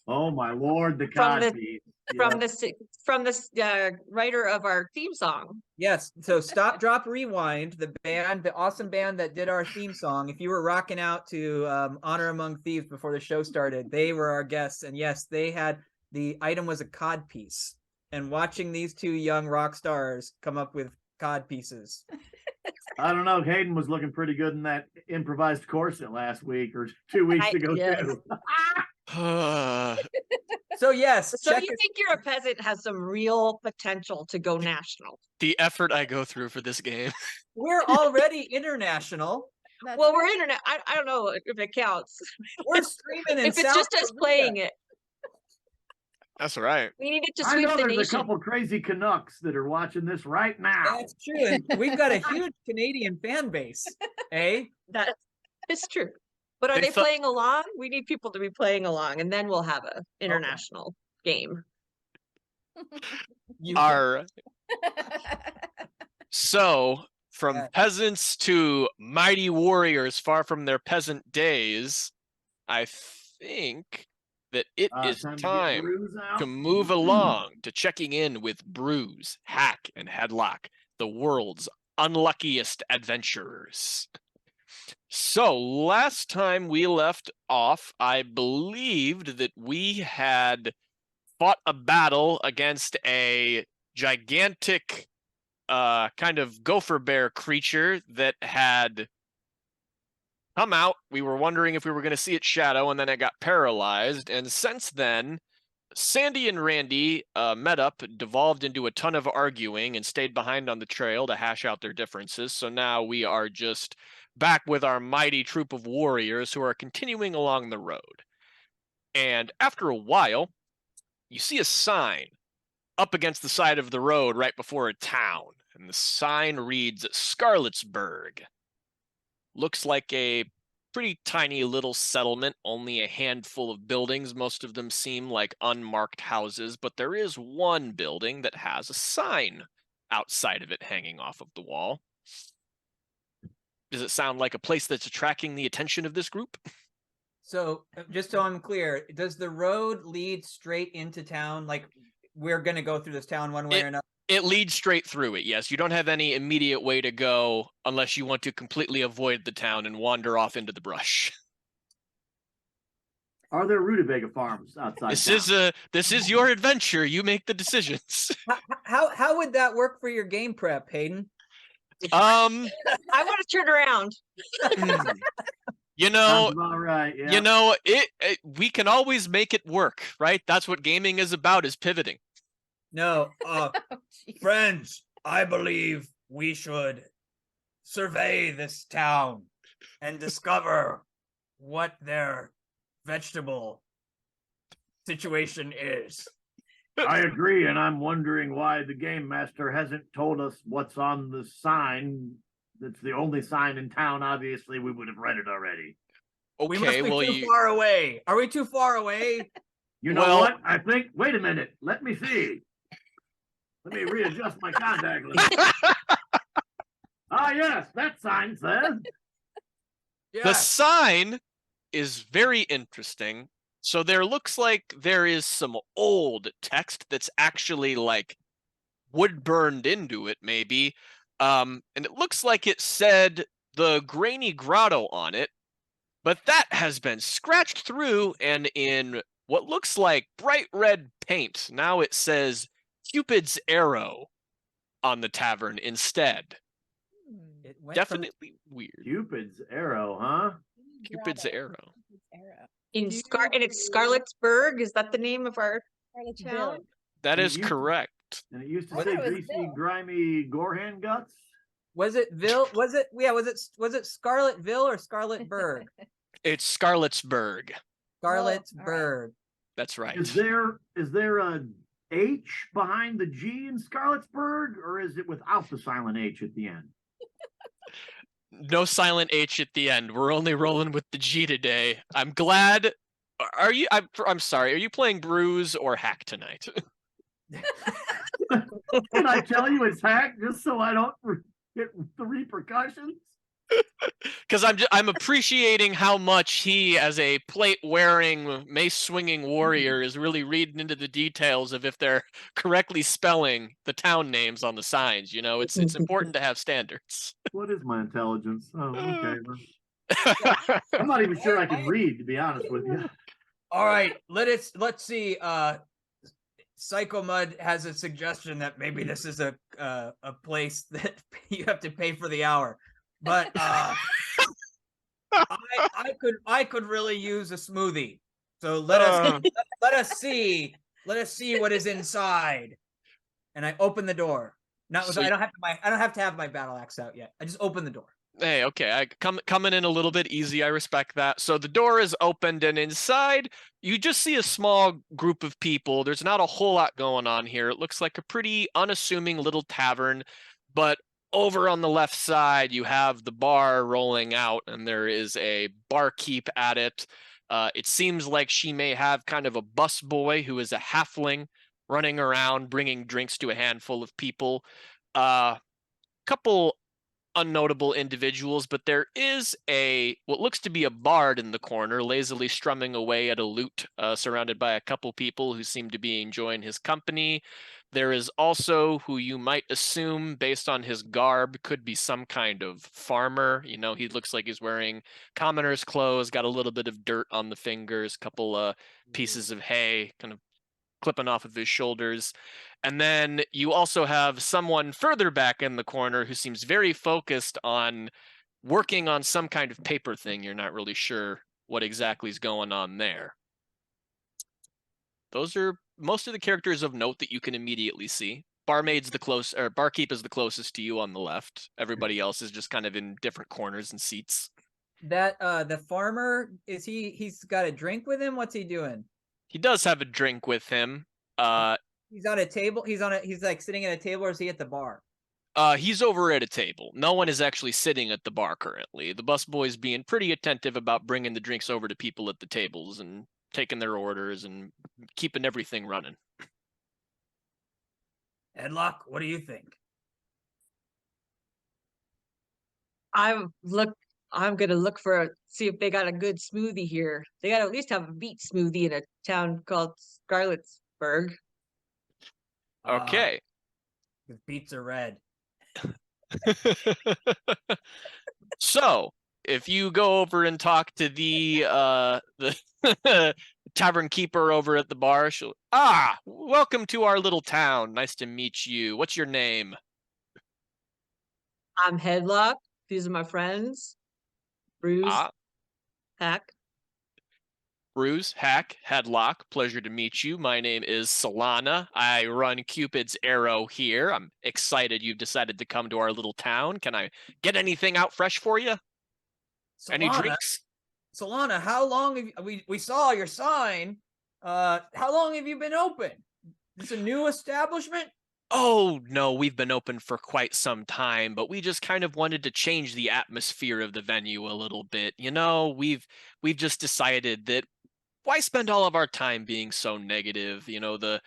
Oh my lord, the From the- codpiece. from the writer of our theme song. Yes, so Stop, Drop, Rewind, the awesome band that did our theme song. If you were rocking out to Honor Among Thieves before the show started, they were our guests. And yes, the item was a cod piece. And watching these two young rock stars come up with cod pieces. I don't know. Hayden was looking pretty good in that improvised corset last week or 2 weeks ago yes. too. So yes, So check you it. think your peasant has some real potential to go national? The effort I go through for this game. We're already international. That's Well, we're right. internet. I don't know if it counts. We're streaming in If it's South just us Korea. playing it, That's right. we needed to I sweep know the there's a nation. couple crazy Canucks that are watching this right now. That's true. And we've got a huge Canadian fan base. Eh? That is true. But are They they thought- playing along? We need people to be playing along, and then we'll have a international game. You Our So, from Yeah. peasants to mighty warriors far from their peasant days, I think that it is Time to get time Brews out. to move along to checking in with Bruise, Hack, and Headlock, the world's unluckiest adventurers. So, last time we left off, I believed that we had fought a battle against a gigantic kind of gopher bear creature that had come out. We were wondering if we were going to see its shadow, and then it got paralyzed. And since then, Sandy and Randy met up, devolved into a ton of arguing, and stayed behind on the trail to hash out their differences. So now we are just back with our mighty troop of warriors who are continuing along the road. And after a while, you see a sign up against the side of the road right before a town. And the sign reads Scarletsburg. Looks like a pretty tiny little settlement, only a handful of buildings. Most of them seem like unmarked houses, but there is one building that has a sign outside of it hanging off of the wall. Does it sound like a place that's attracting the attention of this group? So just so I'm clear, does the road lead straight into town? Like we're going to go through this town one way or another? It leads straight through it, yes. You don't have any immediate way to go unless you want to completely avoid the town and wander off into the brush. Are there rutabaga farms outside? town? This is your adventure. You make the decisions. How would that work for your game prep, Hayden? I want to turn around. You know, Sounds about right. Yeah. you know, we can always make it work, right? That's what gaming is about, is pivoting. No, Oh, jeez. friends, I believe we should survey this town and discover what their vegetable situation is. I agree, and I'm wondering why the game master hasn't told us what's on the sign. That's the only sign in town. Obviously, we would have read it already. We must Okay, be well, too far away. Are we too far away? You know Well- what? I think. Wait a minute. Let me see. Let me readjust my contact lens. Ah, yes, that sign says. The Yes. sign is very interesting. So there looks like there is some old text that's actually like wood burned into it, maybe. And it looks like it said the Grainy Grotto on it, but that has been scratched through and in what looks like bright red paint. Now it says Cupid's Arrow on the tavern instead. It went Definitely weird. Cupid's arrow, huh? Cupid's Arrow. And it's Scarletsburg. Is that the name of our town? That And it is used to- correct. And it used to I say thought it was greasy, Bill. grimy Gorhan guts. Was it Was it Scarletville or Scarletburg? It's Scarletsburg. Scarletsburg. That's right. Is there a H behind the G in Scarletsburg, or is it without the silent H at the end? No silent H at the end. We're only rolling with the G today. I'm glad. Are you? I'm sorry. Are you playing Bruise or Hack tonight? Can I tell you it's hacked just so I don't get the repercussions? Because I'm appreciating how much he, as a plate wearing, mace swinging warrior, is really reading into the details of if they're correctly spelling the town names on the signs. You know, it's important to have standards. What is my intelligence? Oh, okay. Well, I'm not even sure I can read, to be honest with you. All right, let's see. Psycho Mud has a suggestion that maybe this is a place that you have to pay for the hour, but I could really use a smoothie. So let us see what is inside. And I open the door. I don't have to have my battle axe out yet. I just open the door. Hey, okay, coming in a little bit easy. I respect that. So the door is opened, and inside you just see a small group of people. There's not a whole lot going on here. It looks like a pretty unassuming little tavern, but over on the left side you have the bar rolling out, and there is a barkeep at it. It seems like she may have kind of a busboy who is a halfling running around bringing drinks to a handful of people. Couple unnotable individuals, but there is what looks to be a bard in the corner, lazily strumming away at a lute, surrounded by a couple people who seem to be enjoying his company. There is also who you might assume, based on his garb, could be some kind of farmer. You know, he looks like he's wearing commoner's clothes, got a little bit of dirt on the fingers, couple pieces of hay kind of clipping off of his shoulders. And then you also have someone further back in the corner who seems very focused on working on some kind of paper thing. You're not really sure what exactly is going on there. Those are most of the characters of note that you can immediately see. Barkeep is the closest to you on the left. Everybody else is just kind of in different corners and seats. That the farmer, he's got a drink with him? What's he doing? He does have a drink with him. He's on a table. He's like sitting at a table, or is he at the bar? He's over at a table. No one is actually sitting at the bar currently. The busboy's being pretty attentive about bringing the drinks over to people at the tables and taking their orders and keeping everything running. Headlock, what do you think? I'm gonna see if they got a good smoothie here. They gotta at least have a beet smoothie in a town called Scarletsburg. Okay. His beets are red. So, if you go over and talk to the tavern keeper over at the bar, welcome to our little town. Nice to meet you. What's your name? I'm Headlock. These are my friends. Bruce, Hack. Bruce, Hack, Headlock, pleasure to meet you. My name is Solana. I run Cupid's Arrow here. I'm excited you've decided to come to our little town. Can I get anything out fresh for you? Solana, Any drinks? Solana, how long have we saw your sign? How long have you been open? Is this a new establishment? Oh, no, we've been open for quite some time, but we just kind of wanted to change the atmosphere of the venue a little bit. You know, we've just decided that why spend all of our time being so negative? You know, the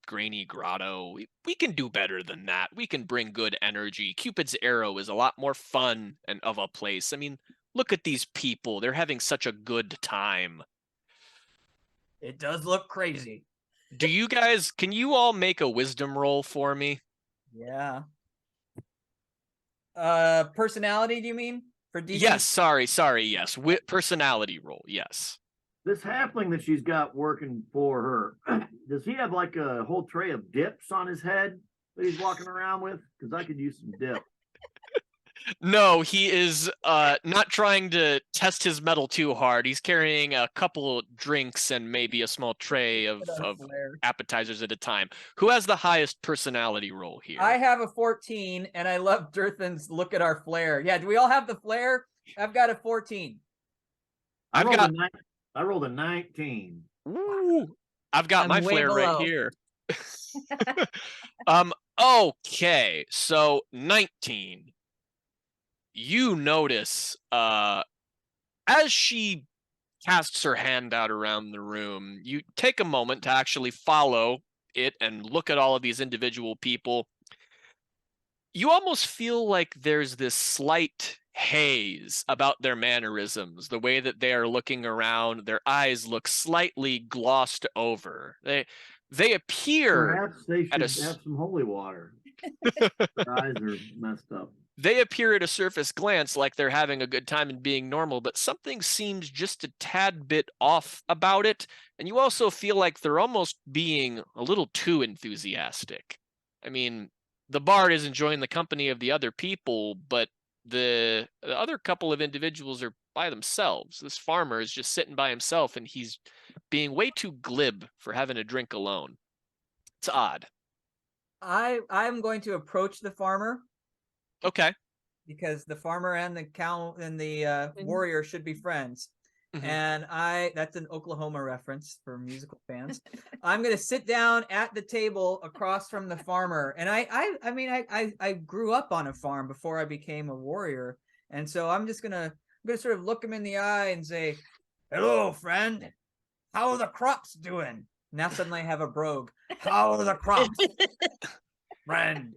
grainy grotto. We can do better than that. We can bring good energy. Cupid's Arrow is a lot more fun and of a place. I mean, look at these people. They're having such a good time. It does look crazy. Do you guys, can you all make a wisdom roll for me? Yeah. Personality, do you mean? For DC? Yes, sorry, yes. Personality roll, yes. This halfling that she's got working for her, does he have like a whole tray of dips on his head that he's walking around with? Because I could use some dip. No, he is not trying to test his metal too hard. He's carrying a couple drinks and maybe a small tray of appetizers at a time. Who has the highest personality roll here? I have a 14, and I love Durthan's look at our flair. Yeah, do we all have the flair? I've got a 14. I rolled a 19. Ooh, I've got I'm my way flair right below. here. Okay, so 19. You notice as she casts her hand out around the room, you take a moment to actually follow it and look at all of these individual people. You almost feel like there's this slight haze about their mannerisms, the way that they are looking around. Their eyes look slightly glossed over. They appear Perhaps they should at have some holy water. Their eyes are messed up. They appear at a surface glance like they're having a good time and being normal, but something seems just a tad bit off about it. And you also feel like they're almost being a little too enthusiastic. I mean, the bard is enjoying the company of the other people, but the other couple of individuals are by themselves. This farmer is just sitting by himself, and he's being way too glib for having a drink alone. It's odd. I'm going to approach the farmer. Okay. Because the farmer and the cow and the warrior should be friends. Mhm. And that's an Oklahoma reference for musical fans. I'm gonna sit down at the table across from the farmer. And I grew up on a farm before I became a warrior. And so I'm gonna sort of look him in the eye and say, "Hello, friend. How are the crops doing?" Now suddenly I have a brogue. How are the crops, friend?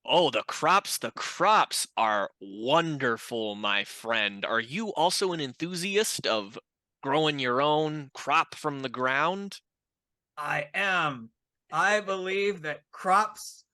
Oh, the crops are wonderful, my friend. Are you also an enthusiast of growing your own crop from the ground? I am. I believe that crops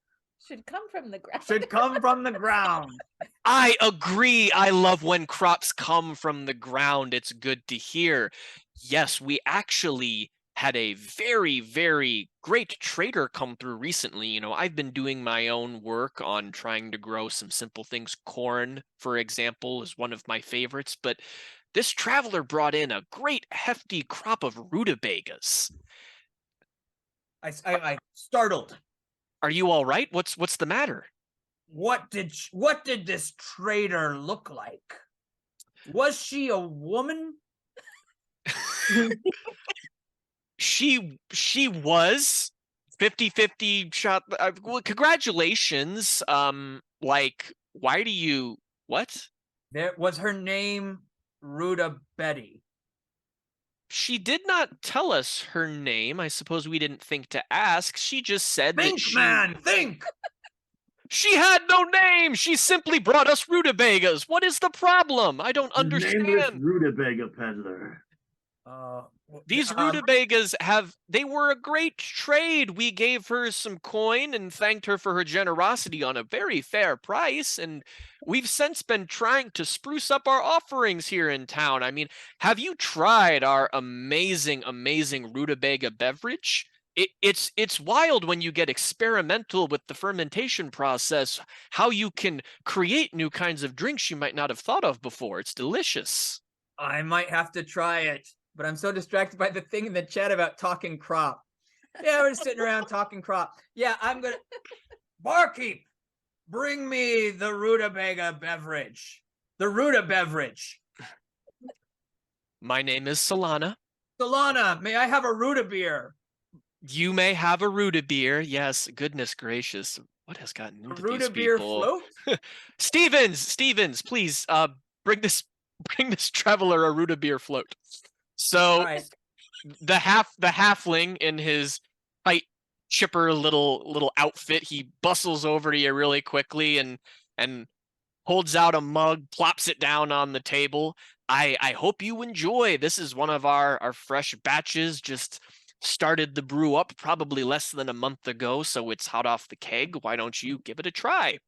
Should come from the ground. should come from the ground. I agree. I love when crops come from the ground. It's good to hear. Yes, we actually had a very, very great trader come through recently. You know, I've been doing my own work on trying to grow some simple things. Corn, for example, is one of my favorites, but this traveler brought in a great hefty crop of rutabagas. I startled. Are you all right? What's the matter? What did this trader look like? Was she a woman? She was 50-50 shot. Well, congratulations. Like, why do you what? There was her name Ruta Betty. She did not tell us her name. I suppose we didn't think to ask. She just said Think, that man, think. she had no name. She simply brought us rutabagas. What is the problem? I don't Nameless understand. rutabaga peddler. These rutabagas they were a great trade. We gave her some coin and thanked her for her generosity on a very fair price, and we've since been trying to spruce up our offerings here in town. I mean, have you tried our amazing rutabaga beverage? It's wild when you get experimental with the fermentation process, how you can create new kinds of drinks you might not have thought of before. It's delicious. I might have to try it, but I'm so distracted by the thing in the chat about talking crop. Yeah, we're just sitting around talking crop. Yeah, I'm gonna barkeep, bring me the rutabaga beverage. The Ruta beverage. My name is Solana. Solana, may I have a Rutabeer? You may have a Rutabeer. Yes, goodness gracious. What has gotten A into these Rutabeer people? float? Stevens, please, bring this traveler a Rutabeer float. So All right. the halfling in his tight, chipper little outfit, he bustles over to you really quickly and holds out a mug, plops it down on the table. I hope you enjoy. This is one of our fresh batches. Just started the brew up probably less than a month ago, so it's hot off the keg. Why don't you give it a try?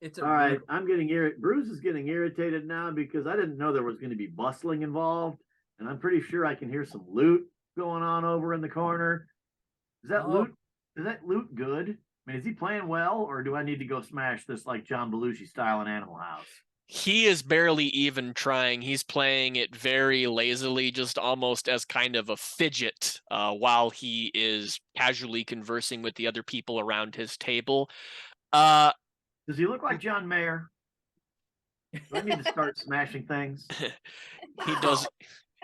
It's All right, I'm getting irritated. Bruce is getting irritated now because I didn't know there was going to be bustling involved, and I'm pretty sure I can hear some loot going on over in the corner. Is that loot? Is that loot good? I mean, is he playing well, or do I need to go smash this like John Belushi style in Animal House? He is barely even trying. He's playing it very lazily, just almost as kind of a fidget, while he is casually conversing with the other people around his table. Does he look like John Mayer? Do I need to start smashing things? He does.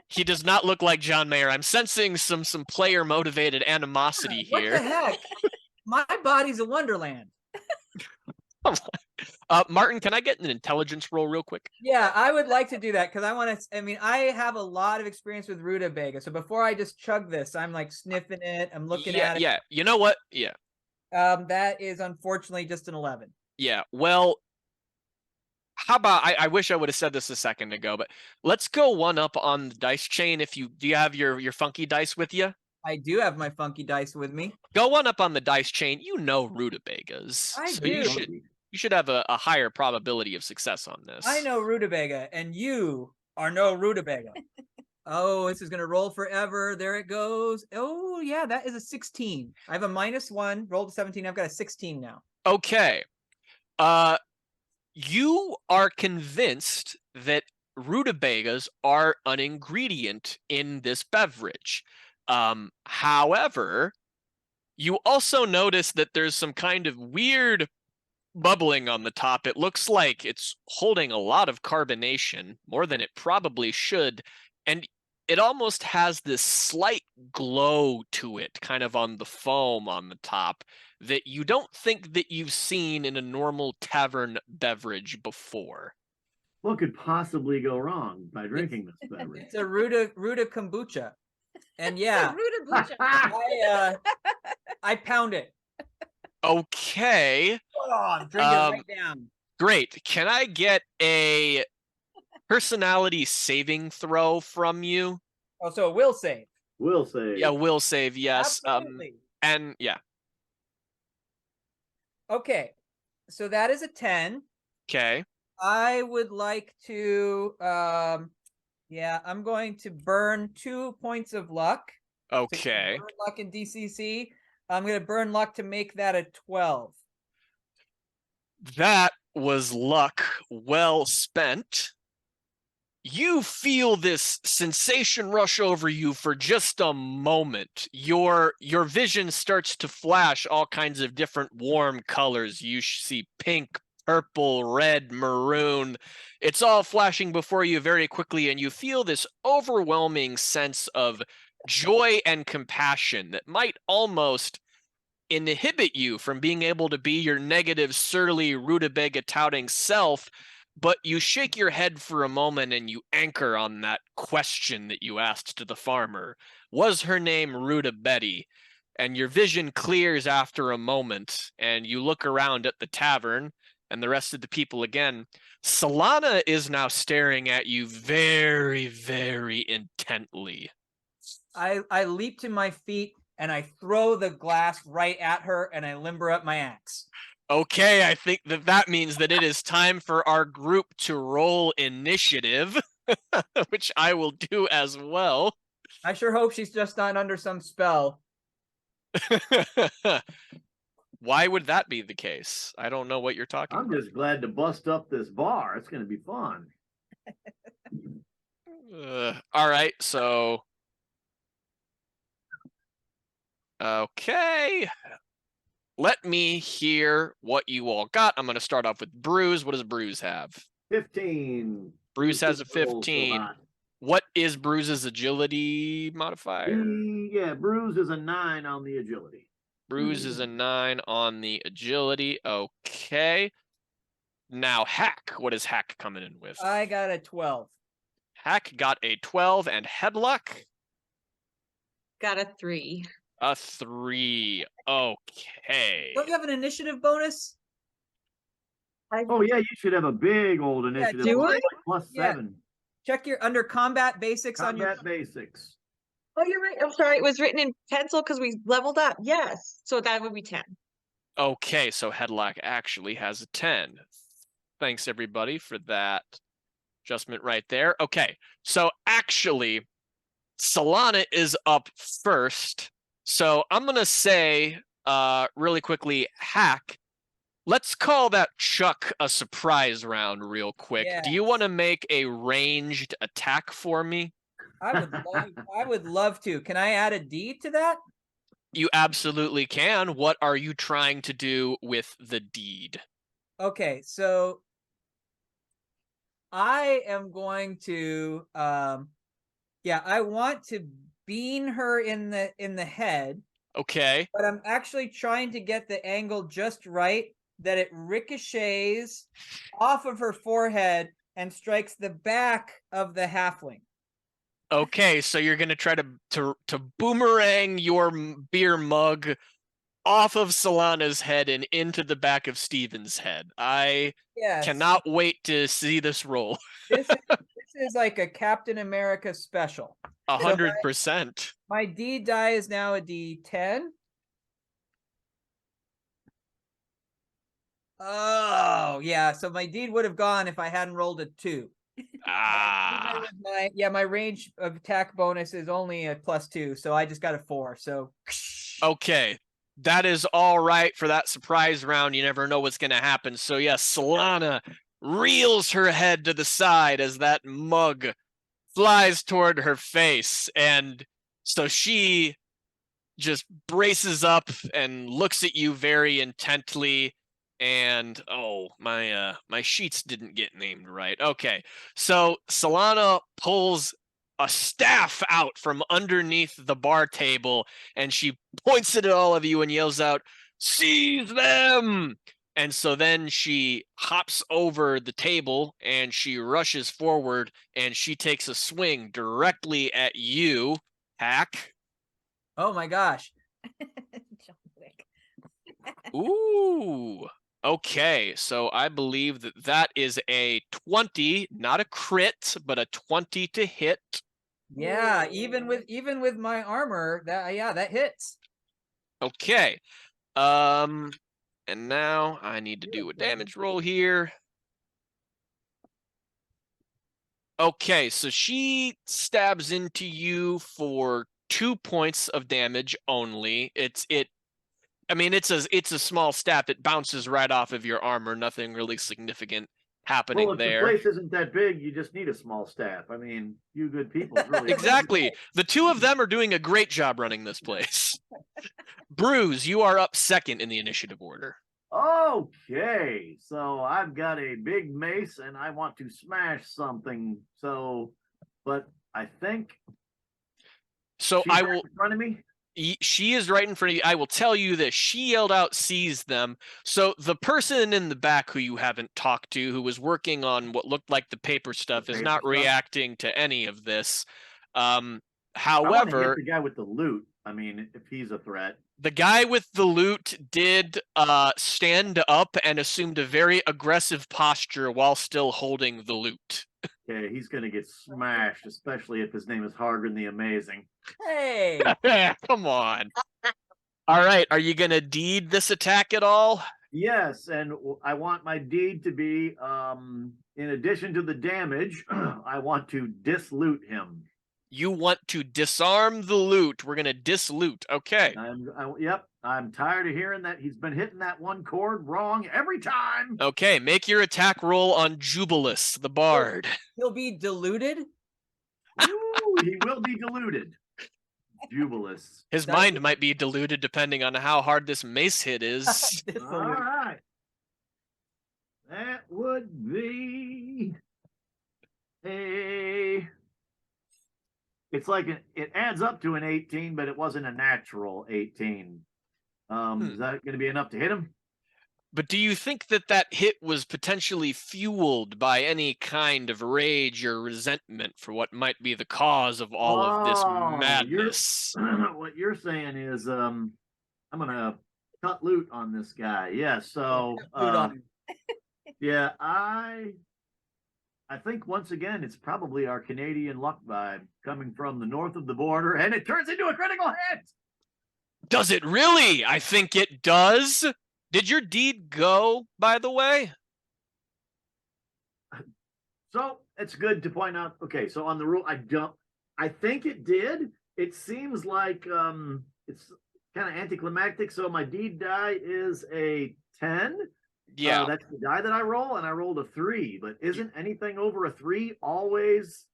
He does not look like John Mayer. I'm sensing some player motivated animosity here. What the heck? My body's a wonderland. Martin, can I get an intelligence roll real quick? Yeah, I would like to do that because I want to. I mean, I have a lot of experience with rutabaga, so before I just chug this, I'm like sniffing it. I'm looking at it. Yeah, you know what? Yeah. That is unfortunately just an 11. Yeah. Well, how about I wish I would have said this a second ago, but let's go one up on the dice chain. Do you have your funky dice with you? I do have my funky dice with me. Go one up on the dice chain. You know rutabagas. I so do. You should have a higher probability of success on this. I know rutabaga, and you are no rutabaga. Oh, this is gonna roll forever. There it goes. Oh yeah, that is a 16. I have a -1. Rolled a 17. I've got a 16 now. Okay. You are convinced that rutabagas are an ingredient in this beverage. However, you also notice that there's some kind of weird bubbling on the top. It looks like it's holding a lot of carbonation, more than it probably should, and it almost has this slight glow to it, kind of on the foam on the top, that you don't think that you've seen in a normal tavern beverage before. What could possibly go wrong by drinking this beverage? It's a ruta kombucha, and yeah, I pound it. Okay. Oh, I'm drinking right down. Great. Can I get a personality saving throw from you? Oh, so will save. Will save. Yeah, will save. Yes. Absolutely. And yeah. Okay, so that is a 10. Okay. I would like to, yeah, I'm going to burn 2 points of luck. Okay. So burn luck in DCC. I'm going to burn luck to make that a 12. That was luck well spent. You feel this sensation rush over you for just a moment. Your vision starts to flash all kinds of different warm colors. You see pink, purple, red, maroon. It's all flashing before you very quickly, and you feel this overwhelming sense of joy and compassion that might almost inhibit you from being able to be your negative, surly, rutabaga touting self. But you shake your head for a moment and you anchor on that question that you asked to the farmer. Was her name Ruta Betty? And your vision clears after a moment, and you look around at the tavern and the rest of the people again. Solana is now staring at you very, very intently. I leap to my feet and I throw the glass right at her and I limber up my axe. Okay, I think that means that it is time for our group to roll initiative, which I will do as well. I sure hope she's just not under some spell. Why would that be the case? I don't know what you're talking about. I'm just glad to bust up this bar. It's going to be fun. All right, so... Okay. Let me hear what you all got. I'm going to start off with Bruce. What does Bruce have? 15. Bruce has a 15. is Bruise's agility modifier? Yeah, Bruise is a 9 on the agility. Bruise is a 9 on the agility. Okay. Now Hack. What is Hack coming in with? I got a 12. Hack got a 12, and Headlock Got a 3. a 3. Okay. Don't you have an initiative bonus? Oh yeah, you should have a big old initiative. do bonus, I? like plus Yeah. 7. Check your under combat basics on your. Combat basics. Oh, you're right. I'm sorry. It was written in pencil because we leveled up. Yes. So that would be 10. Okay, so Headlock actually has a 10. Thanks, everybody, for that adjustment right there. Okay, so actually, Solana is up first. So I'm going to say really quickly, Hack, let's call that Chuck a surprise round real quick. Do you want to make a ranged attack for me? I would love to. Can I add a deed to that? You absolutely can. What are you trying to do with the deed? Okay, so I am going to I want to bean her in the head. Okay. But I'm actually trying to get the angle just right that it ricochets off of her forehead and strikes the back of the halfling. Okay, so you're gonna try to boomerang your beer mug off of Solana's head and into the back of Steven's head. I cannot wait to see this roll. This is like a Captain America special. 100%. My D die is now a D10. Oh yeah, so my deed would have gone if I hadn't rolled a 2. My range of attack bonus is only a +2, so I just got a 4. So okay, that is all right for that surprise round. You never know what's going to happen. So yes, Solana reels her head to the side as that mug flies toward her face, and so she just braces up and looks at you very intently. And my sheets didn't get named right. Okay, so Solana pulls a staff out from underneath the bar table, and she points it at all of you and yells out, "Seize them!" And so then she hops over the table and she rushes forward and she takes a swing directly at you, Hack. Oh my gosh. John Wick. Ooh. Okay, so I believe that is a 20, not a crit, but a 20 to hit. Yeah, even with my armor, that hits. Okay. And now I need to do a damage roll here. Okay, so she stabs into you for 2 points of damage only. It's a small stab. It bounces right off of your armor. Nothing really significant happening Well, if there. the place isn't that big, you just need a small staff. I mean, you good people really Exactly. The two of them are doing a great job running this place. Bruise, you are up second in the initiative order. Okay, so I've got a big mace and I want to smash something. But I think So she's I right will. in front of me. She is right in front of you. I will tell you this. She yelled out, "Seize them." So the person in the back who you haven't talked to, who was working on what looked like the paper stuff, is not reacting to any of this. I However, want to hit the guy with the loot. I mean, if he's a threat. the guy with the loot did stand up and assumed a very aggressive posture while still holding the loot. Okay, he's going to get smashed, especially if his name is Hargan the Amazing. Hey. Come on. All right, are you going to deed this attack at all? Yes, and I want my deed to be, in addition to the damage, I want to disloot him. You want to disarm the loot. We're going to disloot. Okay. I'm tired of hearing that he's been hitting that one chord wrong every time. Okay, make your attack roll on Jubilus, the bard. He'll be diluted? Ooh, he will be diluted. Jubilus. His mind might be diluted depending on how hard this mace hit is. All right. That would be a it's like it adds up to an 18, but it wasn't a natural 18. Is that going to be enough to hit him? But do you think that that hit was potentially fueled by any kind of rage or resentment for what might be the cause of all of this madness? What you're saying is, I'm gonna cut loot on this guy. Yeah. So, Loot on him. yeah, I think once again it's probably our Canadian luck vibe coming from the north of the border, and it turns into a critical hit. Does it really? I think it does. Did your deed go, by the way? So it's good to point out. Okay, so on the rule, I think it did. It seems like it's kind of anticlimactic. So my deed die is a 10. Yeah. That's the die that I roll, and I rolled a 3. But isn't anything over a 3 always?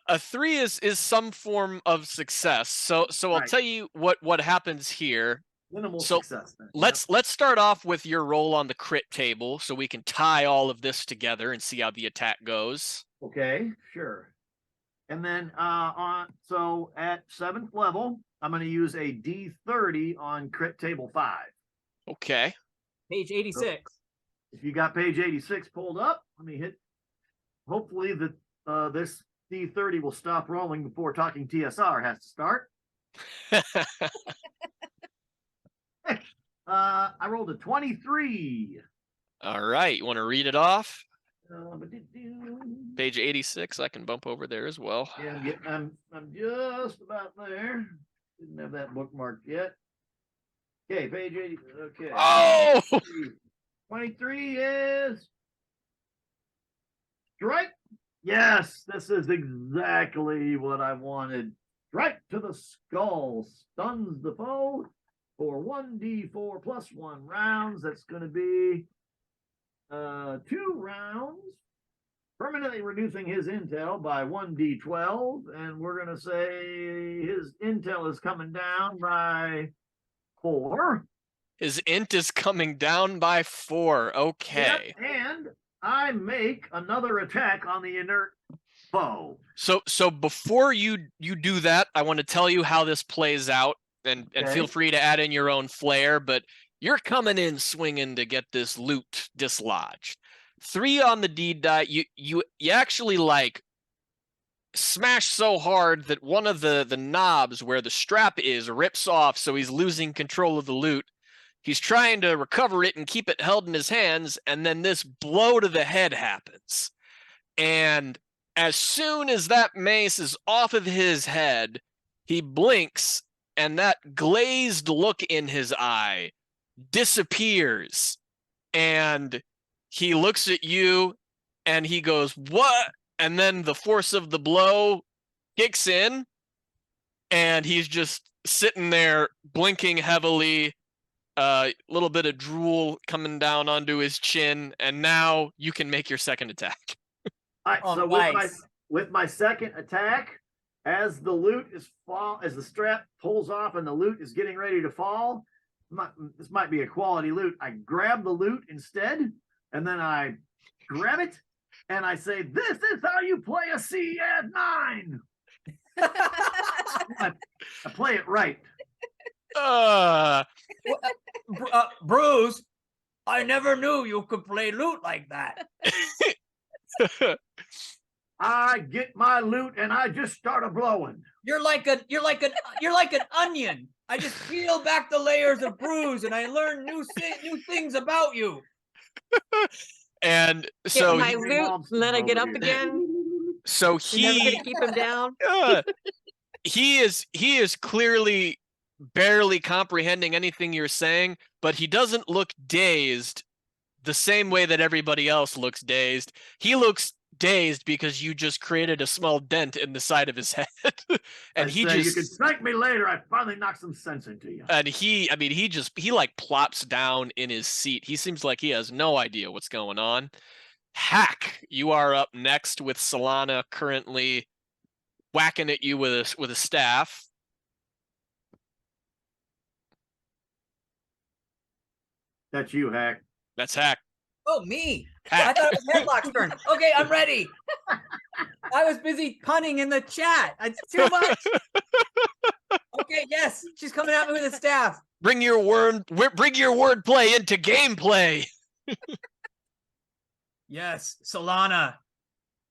A 3 is some form of success. So I'll Right. tell you what happens here. Minimal So success. Then. let's start off with your roll on the crit table so we can tie all of this together and see how the attack goes. Okay, sure. And then so at 7th level, I'm going to use a D30 on crit table 5. Okay. Page 86. If you got page 86 pulled up, let me hit. Hopefully that this D30 will stop rolling before talking TSR has to start. I rolled a 23. All right, you want to read it off? Ba-do-do. Page 86, I can bump over there as well. Yeah, I'm just about there. Didn't have that bookmarked yet. Okay, page 80. Okay. Oh! 23 is strike. Yes, this is exactly what I wanted. Strike to the skull. Stuns the foe for 1d4 plus 1 rounds. That's going to be 2 rounds. Permanently reducing his intel by 1d12. And we're going to say his intel is coming down by 4. His int is coming down by 4. Okay. Yep, and I make another attack on the inert foe. So before you do that, I want to tell you how this plays out, and feel free to add in your own flair, but you're coming in swinging to get this loot dislodged. 3 on the deed die. You actually like smash so hard that one of the knobs where the strap is rips off, so he's losing control of the loot. He's trying to recover it and keep it held in his hands, and then this blow to the head happens. And as soon as that mace is off of his head, he blinks, and that glazed look in his eye disappears. And he looks at you, and he goes, "What?" And then the force of the blow kicks in, and he's just sitting there blinking heavily, a little bit of drool coming down onto his chin, and now you can make your second attack. All right, so nice. with my second attack, as the loot as the strap pulls off and the loot is getting ready to fall, this might be a quality loot. I grab the loot instead, and then I grab it, and I say, "This is how you play a CN9." I play it right. Bruce, I never knew you could play loot like that. I get my loot and I just start a blowing. You're like an onion. I just peel back the layers of Bruce, and I learn new things about you. And Get so my loot, and then I get up again. So You're never he gonna keep him down. he is clearly barely comprehending anything you're saying, but he doesn't look dazed the same way that everybody else looks dazed. He looks dazed because you just created a small dent in the side of his head. And you can thank me later. I finally knocked some sense into you. And he like plops down in his seat. He seems like he has no idea what's going on. Hack, you are up next with Solana currently whacking at you with a staff. That's you, Hack. That's Hack. Oh, me. Hack. I thought it was Headlock's turn. Okay, I'm ready. I was busy punning in the chat. It's too much. Okay, yes, she's coming at me with a staff. Bring your wordplay into gameplay. Yes, Solana.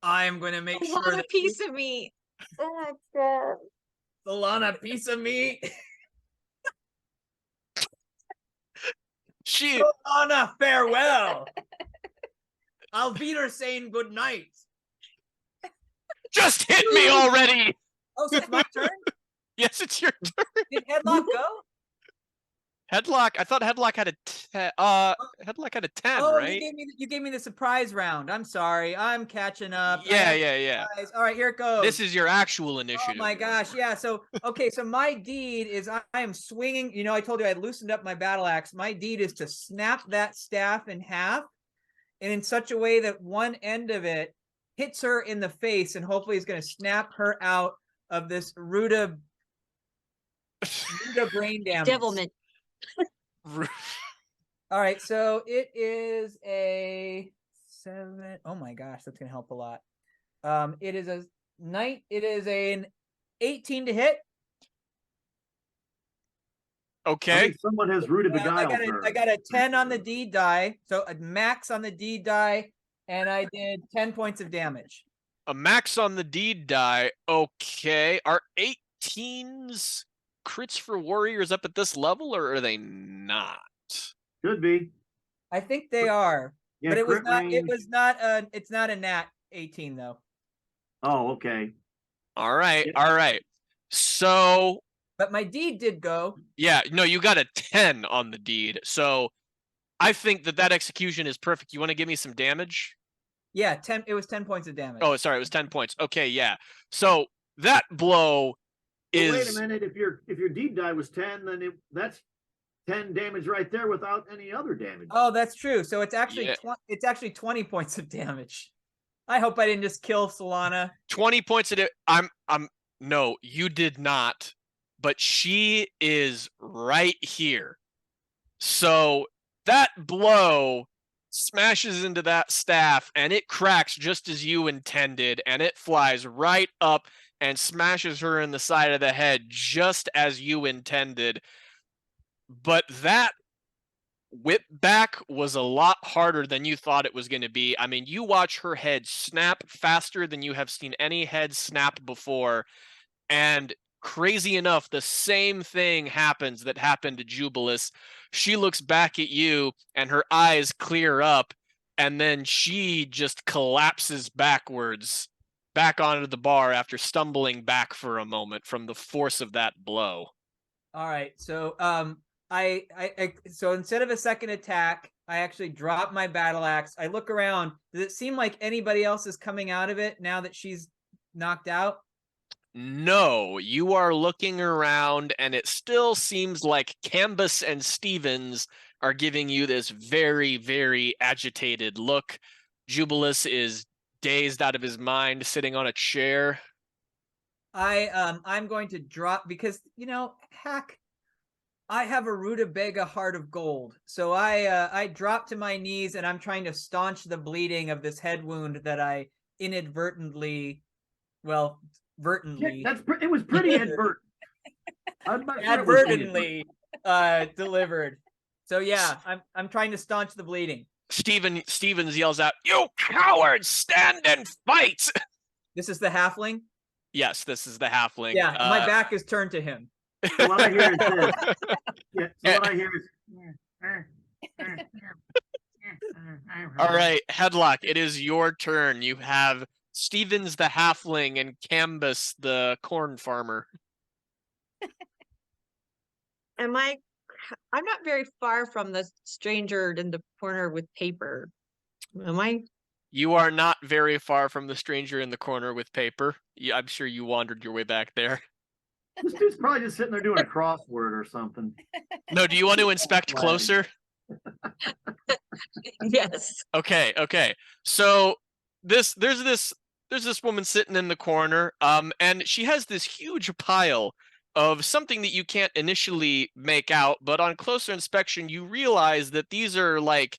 I am going to make I sure want a that piece of me. Oh, God. Solana, piece of meat. She Solana, farewell. I'll beat her saying good night. just hit me already. Oh, so it's my turn? Yes, it's your turn. Did Headlock go? Headlock. I thought Headlock had a Headlock had a 10, Oh, right? you gave me the surprise round. I'm sorry. I'm catching up. Yeah. All right, here it goes. This is your actual Oh initiative. my gosh, yeah. So okay, so my deed is I am swinging. You know, I told you I loosened up my battle axe. My deed is to snap that staff in half, and in such a way that one end of it hits her in the face, and hopefully is going to snap her out of this Ruda brain damage. Devilment. All right, so it is a 7. Oh my gosh, that's gonna help a lot. It is a night. It is an 18 to hit. I Okay. think someone has rooted beguiled her. I got a 10 on the D die, so a max on the D die, and I did 10 points of damage. A max on the deed die. Okay. Are 18s crits for warriors up at this level, or are they not? Should be. I think they are, Yeah, but it was crit not. It range. was not a. It's not a nat 18 though. Oh, okay. All right. Yeah. All right. So But my deed did go. yeah, no, you got a 10 on the deed. So I think that execution is perfect. You want to give me some damage? Yeah, 10. It was 10 points of damage. Oh, sorry, it was 10 points. Okay, yeah. So that blow Well, wait a is minute. If your deed die was 10, then that's 10 damage right there without any other damage. Oh, that's true. So it's actually Yeah. it's actually 20 points of damage. I hope I didn't just kill Solana. 20 points of no, you did not. But she is right here. So that blow smashes into that staff and it cracks just as you intended, and it flies right up and smashes her in the side of the head just as you intended. But that whip back was a lot harder than you thought it was going to be. I mean, you watch her head snap faster than you have seen any head snap before, and crazy enough, the same thing happens that happened to Jubilis. She looks back at you and her eyes clear up, and then she just collapses backwards back onto the bar after stumbling back for a moment from the force of that blow. All right. So so instead of a second attack, I actually drop my battle axe. I look around. Does it seem like anybody else is coming out of it now that she's knocked out? No, you are looking around and it still seems like Canvas and Stevens are giving you this very, very agitated look. Jubilis is dazed out of his mind, sitting on a chair. I'm going to drop because, heck, I have a rutabaga heart of gold. So I drop to my knees and I'm trying to staunch the bleeding of this head wound that I inadvertently, It was pretty advertent. advertently delivered. So yeah, I'm trying to staunch the bleeding. Stevens yells out, "You cowards, stand and fight!" This is the halfling? Yes, this is the halfling. Yeah, my back is turned to him. So what I hear is this. Yeah, so what I hear is. All right, Headlock, it is your turn. You have Stevens the halfling and Canvas the corn farmer. I'm not very far from the stranger in the corner with paper. Am I? You are not very far from the stranger in the corner with paper. I'm sure you wandered your way back there. This dude's probably just sitting there doing a crossword or something. No, do you want to inspect closer? Yes. Okay. So there's this woman sitting in the corner, and she has this huge pile of something that you can't initially make out, but on closer inspection, you realize that these are like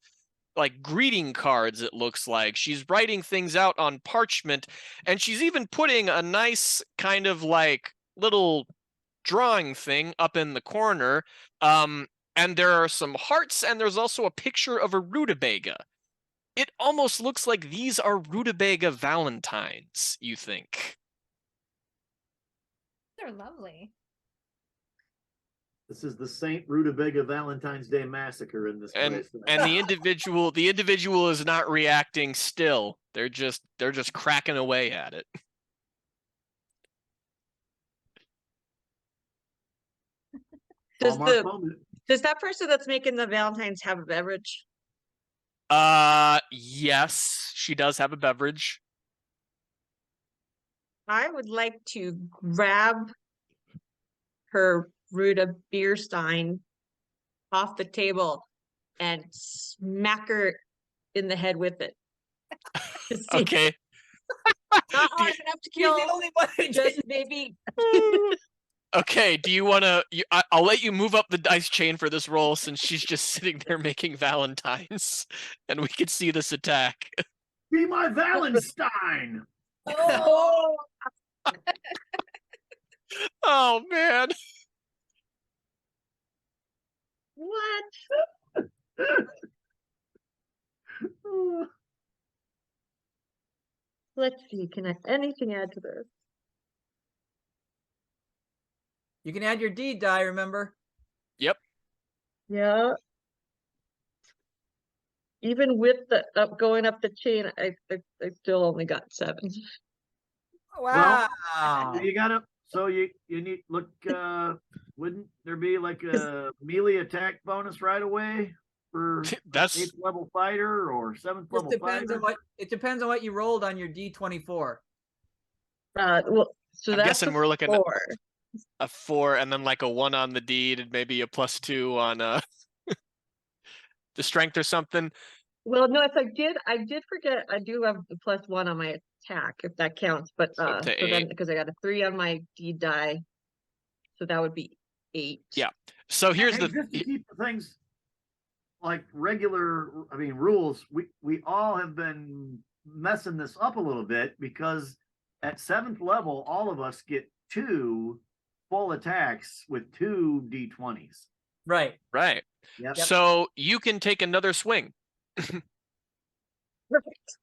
like greeting cards, it looks like. She's writing things out on parchment, and she's even putting a nice kind of like little drawing thing up in the corner. And there are some hearts, and there's also a picture of a rutabaga. It almost looks like these are rutabaga valentines, you think. They're lovely. This is the Saint Rutabaga Valentine's Day Massacre in this And place. and the individual is not reacting still. They're just cracking away at it. Hallmark moment. Does that person that's making the Valentines have a beverage? Yes, she does have a beverage. I would like to grab her Ruta beer stein off the table and smack her in the head with it. To see- Okay. Not hard enough to He's kill, the only one who just did. maybe. Okay, do you want to... I'll let you move up the dice chain for this roll, since she's just sitting there making valentines, and we can see this attack. Be my Valentine. Oh, Oh, man. What? Let's see, can I anything add to this? you can add your D die, remember? Yeah. Even with the going up the chain, I still only got 7. Wow. You gotta. So you need look. Wouldn't there be like a melee attack bonus right away for That's 8th level fighter or 7th Just level depends fighter? on what it depends on what you rolled on your D24. Well, so I'm that's guessing a we're looking at 4. a 4 and then like a 1 on the deed and maybe a +2 on the strength or something. Well, no, if I did forget, I do have the +1 on my attack, if that counts. But So up to so then 8. because I got a 3 on my D die, so that would be 8. Yeah. So here's And the just to keep the things like regular. I mean rules. We all have been messing this up a little bit because at 7th level, all of us get 2 full attacks with 2 D20s. Right. right. Yep. So you can take another swing. Perfect.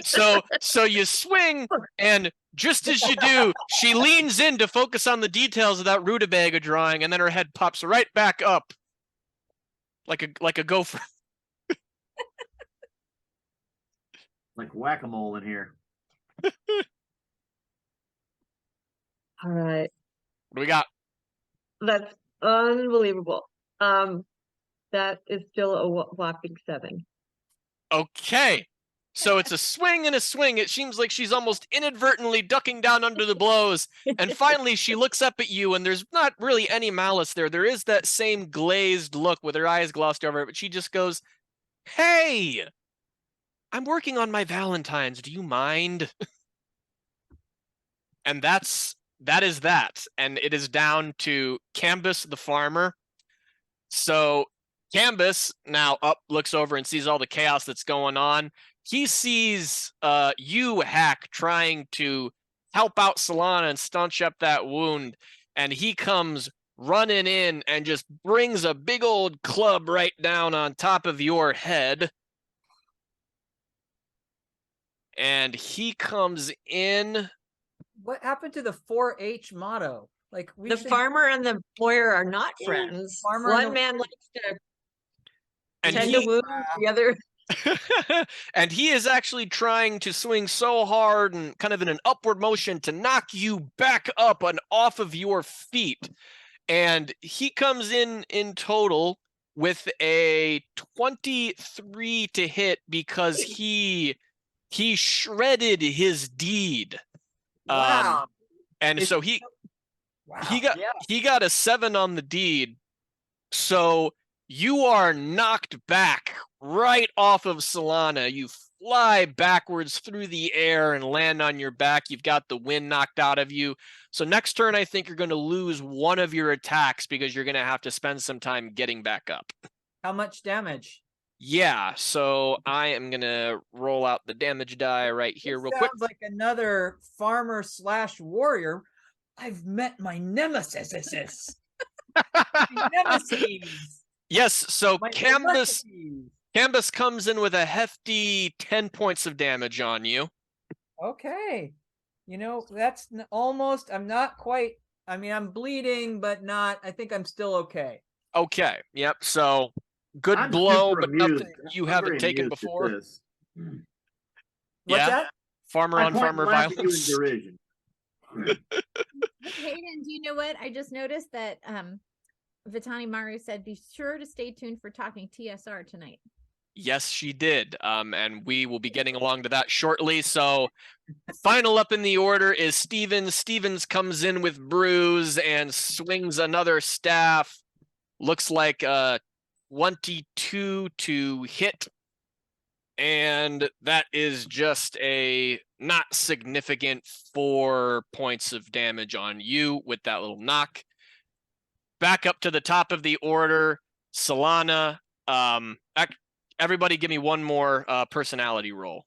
So you swing, and just as you do, she leans in to focus on the details of that rutabaga drawing, and then her head pops right back up like a gopher. Like whack-a-mole in here. All right, What do we got? that's unbelievable. That is still a whopping 7. Okay. So it's a swing and a swing. It seems like she's almost inadvertently ducking down under the blows. And finally, she looks up at you, and there's not really any malice there. There is that same glazed look with her eyes glossed over, but she just goes, "Hey, I'm working on my Valentines. Do you mind?" And that is that. And it is down to Cambus the farmer. So Cambus now looks over and sees all the chaos that's going on. He sees you, Hack, trying to help out Solana and staunch up that wound, and he comes running in and just brings a big old club right down on top of your head. And he comes in. What happened to the 4-H motto? Like The farmer and the lawyer are not friends. farmer and One the- man likes to And tend he, to wound the other. and he is actually trying to swing so hard and kind of in an upward motion to knock you back up and off of your feet. And he comes in total with a 23 to hit because he shredded his deed. Wow. And Is so it- wow. he got a 7 on the deed. So you are knocked back right off of Solana. You fly backwards through the air and land on your back. You've got the wind knocked out of you. So next turn, I think you're going to lose one of your attacks because you're going to have to spend some time getting back up. How much damage? Yeah, so I am gonna roll out the damage die right here This real quick. sounds like another farmer slash warrior. I've met my nemesis. My nemesis. Yes, so My Canvas nemesis. comes in with a hefty 10 points of damage on you. Okay. You know, that's almost, I'm not quite, I mean, I'm bleeding, but not, I think I'm still okay. Okay, yep, so good I'm blow, super but amused. nothing you I'm haven't very taken amused at before. this. What's Yeah, that? farmer I on point and farmer laugh at you in violence. derision. Hey, Hayden, do you know what? I just noticed that Vitani Maru said be sure to stay tuned for talking TSR tonight. Yes, she did. And we will be getting along to that shortly. So final up in the order is Stevens. Stevens comes in with bruise and swings another staff. Looks like 22 to hit. And that is just a not significant 4 points of damage on you with that little knock. Back up to the top of the order, Solana. Everybody give me one more personality roll.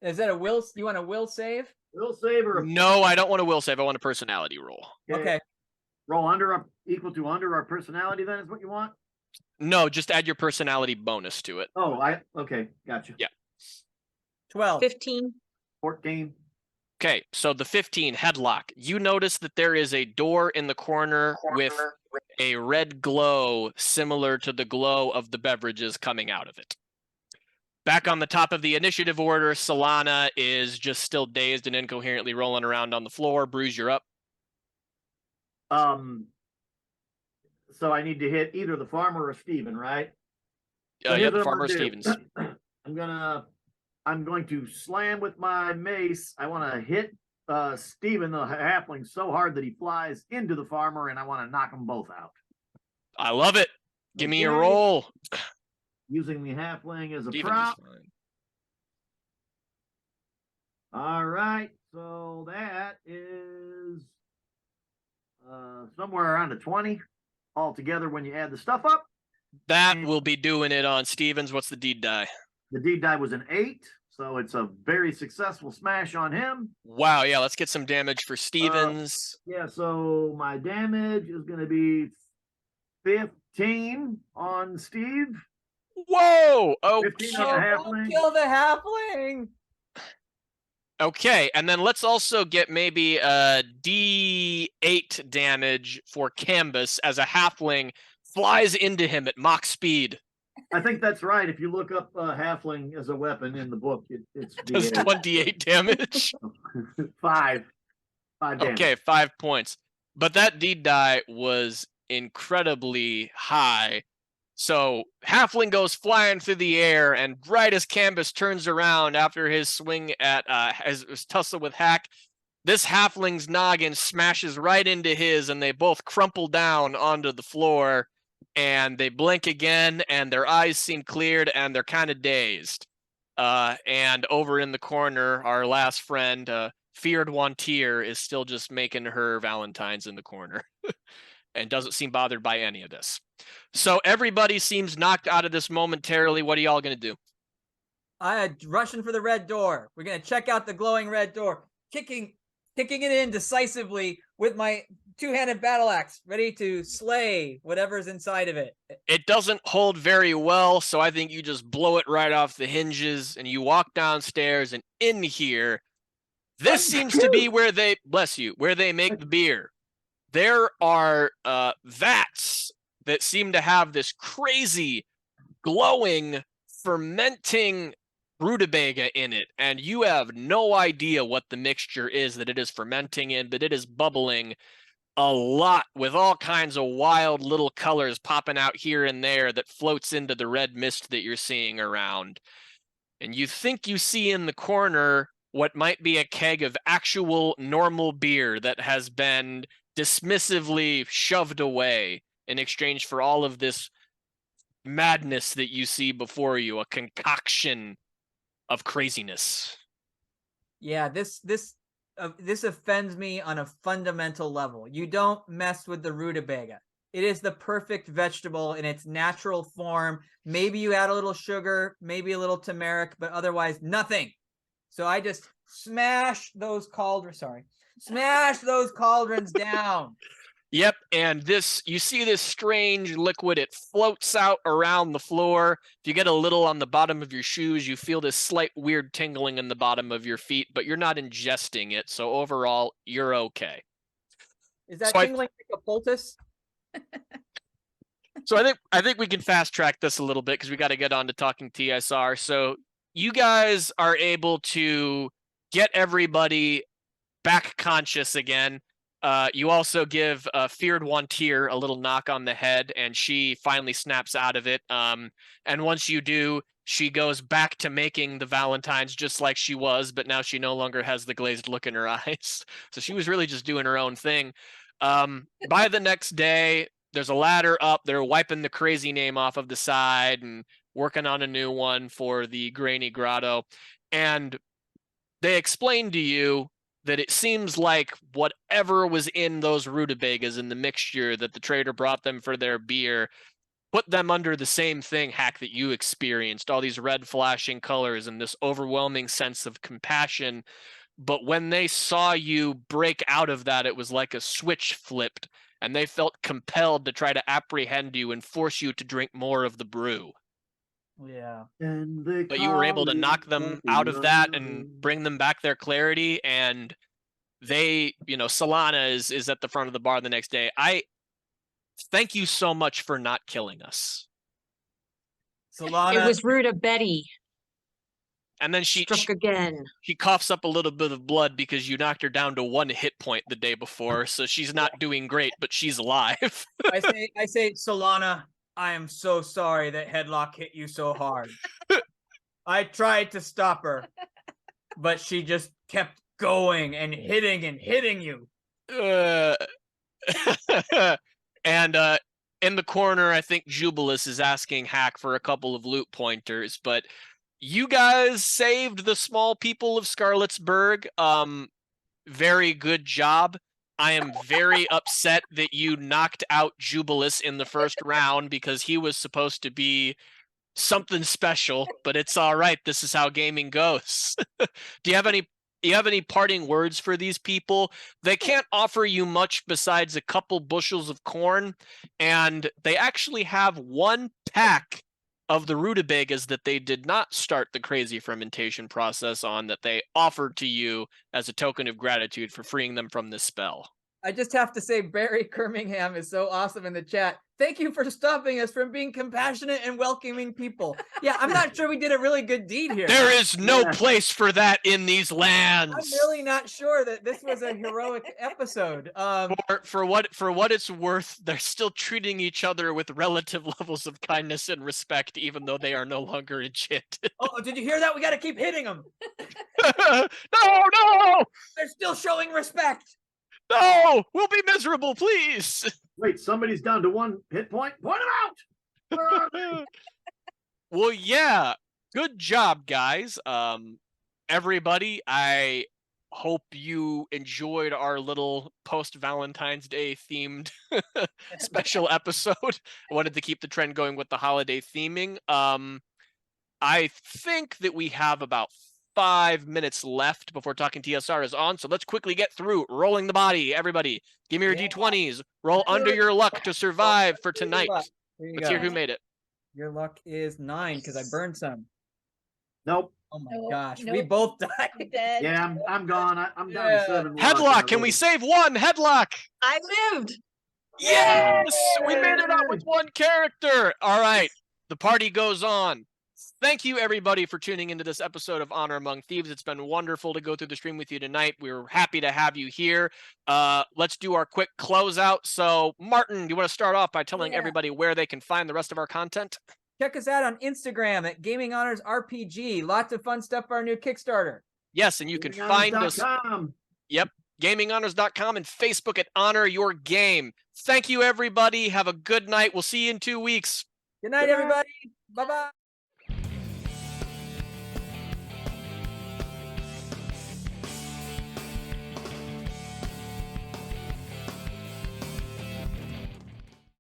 Is that a will? You want a will save? Will save or No, I don't want a will save. I want a personality roll. Okay. Roll under equal to under our personality. Then is what you want. No, just add your personality bonus to it. Oh, okay, gotcha. Yeah. 12. 15. 14. Okay, so the 15 headlock. You notice that there is a door in the corner with a red glow similar to the glow of the beverages coming out of it. Back on the top of the initiative order, Solana is just still dazed and incoherently rolling around on the floor. Bruce, you're up. So I need to hit either the farmer or Steven, right? Yeah, the farmer Stevens. I'm going to slam with my mace. I want to hit Steven, the halfling, so hard that he flies into the farmer, and I want to knock them both out. I love it. Give me a Okay. roll. Using the halfling as a Stevens prop. is fine. All right, so that is somewhere around a 20 altogether when you add the stuff up. That will be doing it on Stevens. What's the deed die? The deed die was an 8, so it's a very successful smash on him. Wow, yeah, let's get some damage for Stevens. Yeah, so my damage is going to be 15 on Steve. Whoa! 15 on Okay. the Don't halfling. kill the halfling. Okay, and then let's also get maybe a D8 damage for Canvas as a halfling flies into him at Mach speed. I think that's right. If you look up halfling as a weapon in the book, it's Does 28 damage. 5 damage. Okay, 5 points. But that deed die was incredibly high. So halfling goes flying through the air, and right as Canvas turns around after his swing at his tussle with Hack, this halfling's noggin smashes right into his, and they both crumple down onto the floor. And they blink again, and their eyes seem cleared, and they're kind of dazed. And over in the corner, our last friend, Feared Wantier, is still just making her Valentine's in the corner and doesn't seem bothered by any of this. So everybody seems knocked out of this momentarily. What are y'all going to do? Rushing for the red door. We're going to check out the glowing red door. Kicking it in decisively with my two-handed battle axe, ready to slay whatever's inside of it. It doesn't hold very well, so I think you just blow it right off the hinges, and you walk downstairs, and in here, this seems to be where they, bless you, where they make the beer. There are vats that seem to have this crazy, glowing, fermenting rutabaga in it, and you have no idea what the mixture is that it is fermenting in, but it is bubbling a lot with all kinds of wild little colors popping out here and there that floats into the red mist that you're seeing around. And you think you see in the corner what might be a keg of actual normal beer that has been dismissively shoved away in exchange for all of this madness that you see before you, a concoction of craziness. Yeah, this offends me on a fundamental level. You don't mess with the rutabaga. It is the perfect vegetable in its natural form. Maybe you add a little sugar, maybe a little turmeric, but otherwise nothing. So I just smash those cauldrons down. Yep, and you see this strange liquid. It floats out around the floor. If you get a little on the bottom of your shoes, you feel this slight weird tingling in the bottom of your feet, but you're not ingesting it, so overall, you're okay. Is that So tingling like a poultice? So I think we can fast track this a little bit because we got to get on to talking TSR. So you guys are able to get everybody back conscious again. You also give Feared Wantier a little knock on the head, and she finally snaps out of it. And once you do, she goes back to making the Valentines just like she was, but now she no longer has the glazed look in her eyes. So she was really just doing her own thing. By the next day, there's a ladder up. They're wiping the crazy name off of the side and working on a new one for the Grainy Grotto. And they explain to you that it seems like whatever was in those rutabagas in the mixture that the trader brought them for their beer put them under the same thing, Hack, that you experienced, all these red flashing colors and this overwhelming sense of compassion. But when they saw you break out of that, it was like a switch flipped, and they felt compelled to try to apprehend you and force you to drink more of the brew. Yeah. But you were able to knock them out of that and bring them back their clarity, and they, Solana is at the front of the bar the next day. I thank you so much for not killing us. Solana. It was rude of Betty. And then she coughs up a little bit of blood because you knocked her down to 1 hit point the day before, so she's not doing great, but she's alive. I say, Solana, I am so sorry that Headlock hit you so hard. I tried to stop her, but she just kept going and hitting you. And in the corner, I think Jubilus is asking Hack for a couple of loot pointers, but you guys saved the small people of Scarletsburg. Very good job. I am very upset that you knocked out Jubilus in the first round because he was supposed to be something special, but it's all right. This is how gaming goes. Do you have any parting words for these people? They can't offer you much besides a couple bushels of corn, and they actually have 1 pack of the rutabagas that they did not start the crazy fermentation process on that they offered to you as a token of gratitude for freeing them from this spell. I just have to say, Barry Kirmingham is so awesome in the chat. Thank you for stopping us from being compassionate and welcoming people. Yeah, I'm not sure we did a really good deed here. There is no place for that in these lands. I'm really not sure that this was a heroic episode. For what it's worth, they're still treating each other with relative levels of kindness and respect, even though they are no longer enchanted. Oh, did you hear that? We got to keep hitting them. No! They're still showing respect. No! We'll be miserable, please! Wait, somebody's down to 1 hit point? Point them out! Where are they? Well, yeah. Good job, guys. Everybody, I hope you enjoyed our little post-Valentine's Day themed special episode. I wanted to keep the trend going with the holiday theming. I think that we have about 5 minutes left before talking TSR is on, so let's quickly get through rolling the body. Everybody, give me your D20s. Roll under your luck to survive for tonight. Let's hear who made it. Your luck is 9 because I burned some. Nope. Oh my gosh, we both died. Dead. Yeah, I'm gone. I'm down to 7. Headlock, can we save 1? Headlock! I lived. Yes! We made it out with 1 character! All right, the party goes on. Thank you, everybody, for tuning into this episode of Honor Among Thieves. It's been wonderful to go through the stream with you tonight. We're happy to have you here. Let's do our quick closeout. So, Martin, do you want to start off by telling everybody where they can find the rest of our content? Check us out on Instagram at Gaming Honors RPG. Lots of fun stuff for our new Kickstarter. Yes, and you can find us. Yep, GamingHonors.com and Facebook at Honor Your Game. Thank you, everybody. Have a good night. We'll see you in 2 weeks. Good night, everybody. Bye-bye.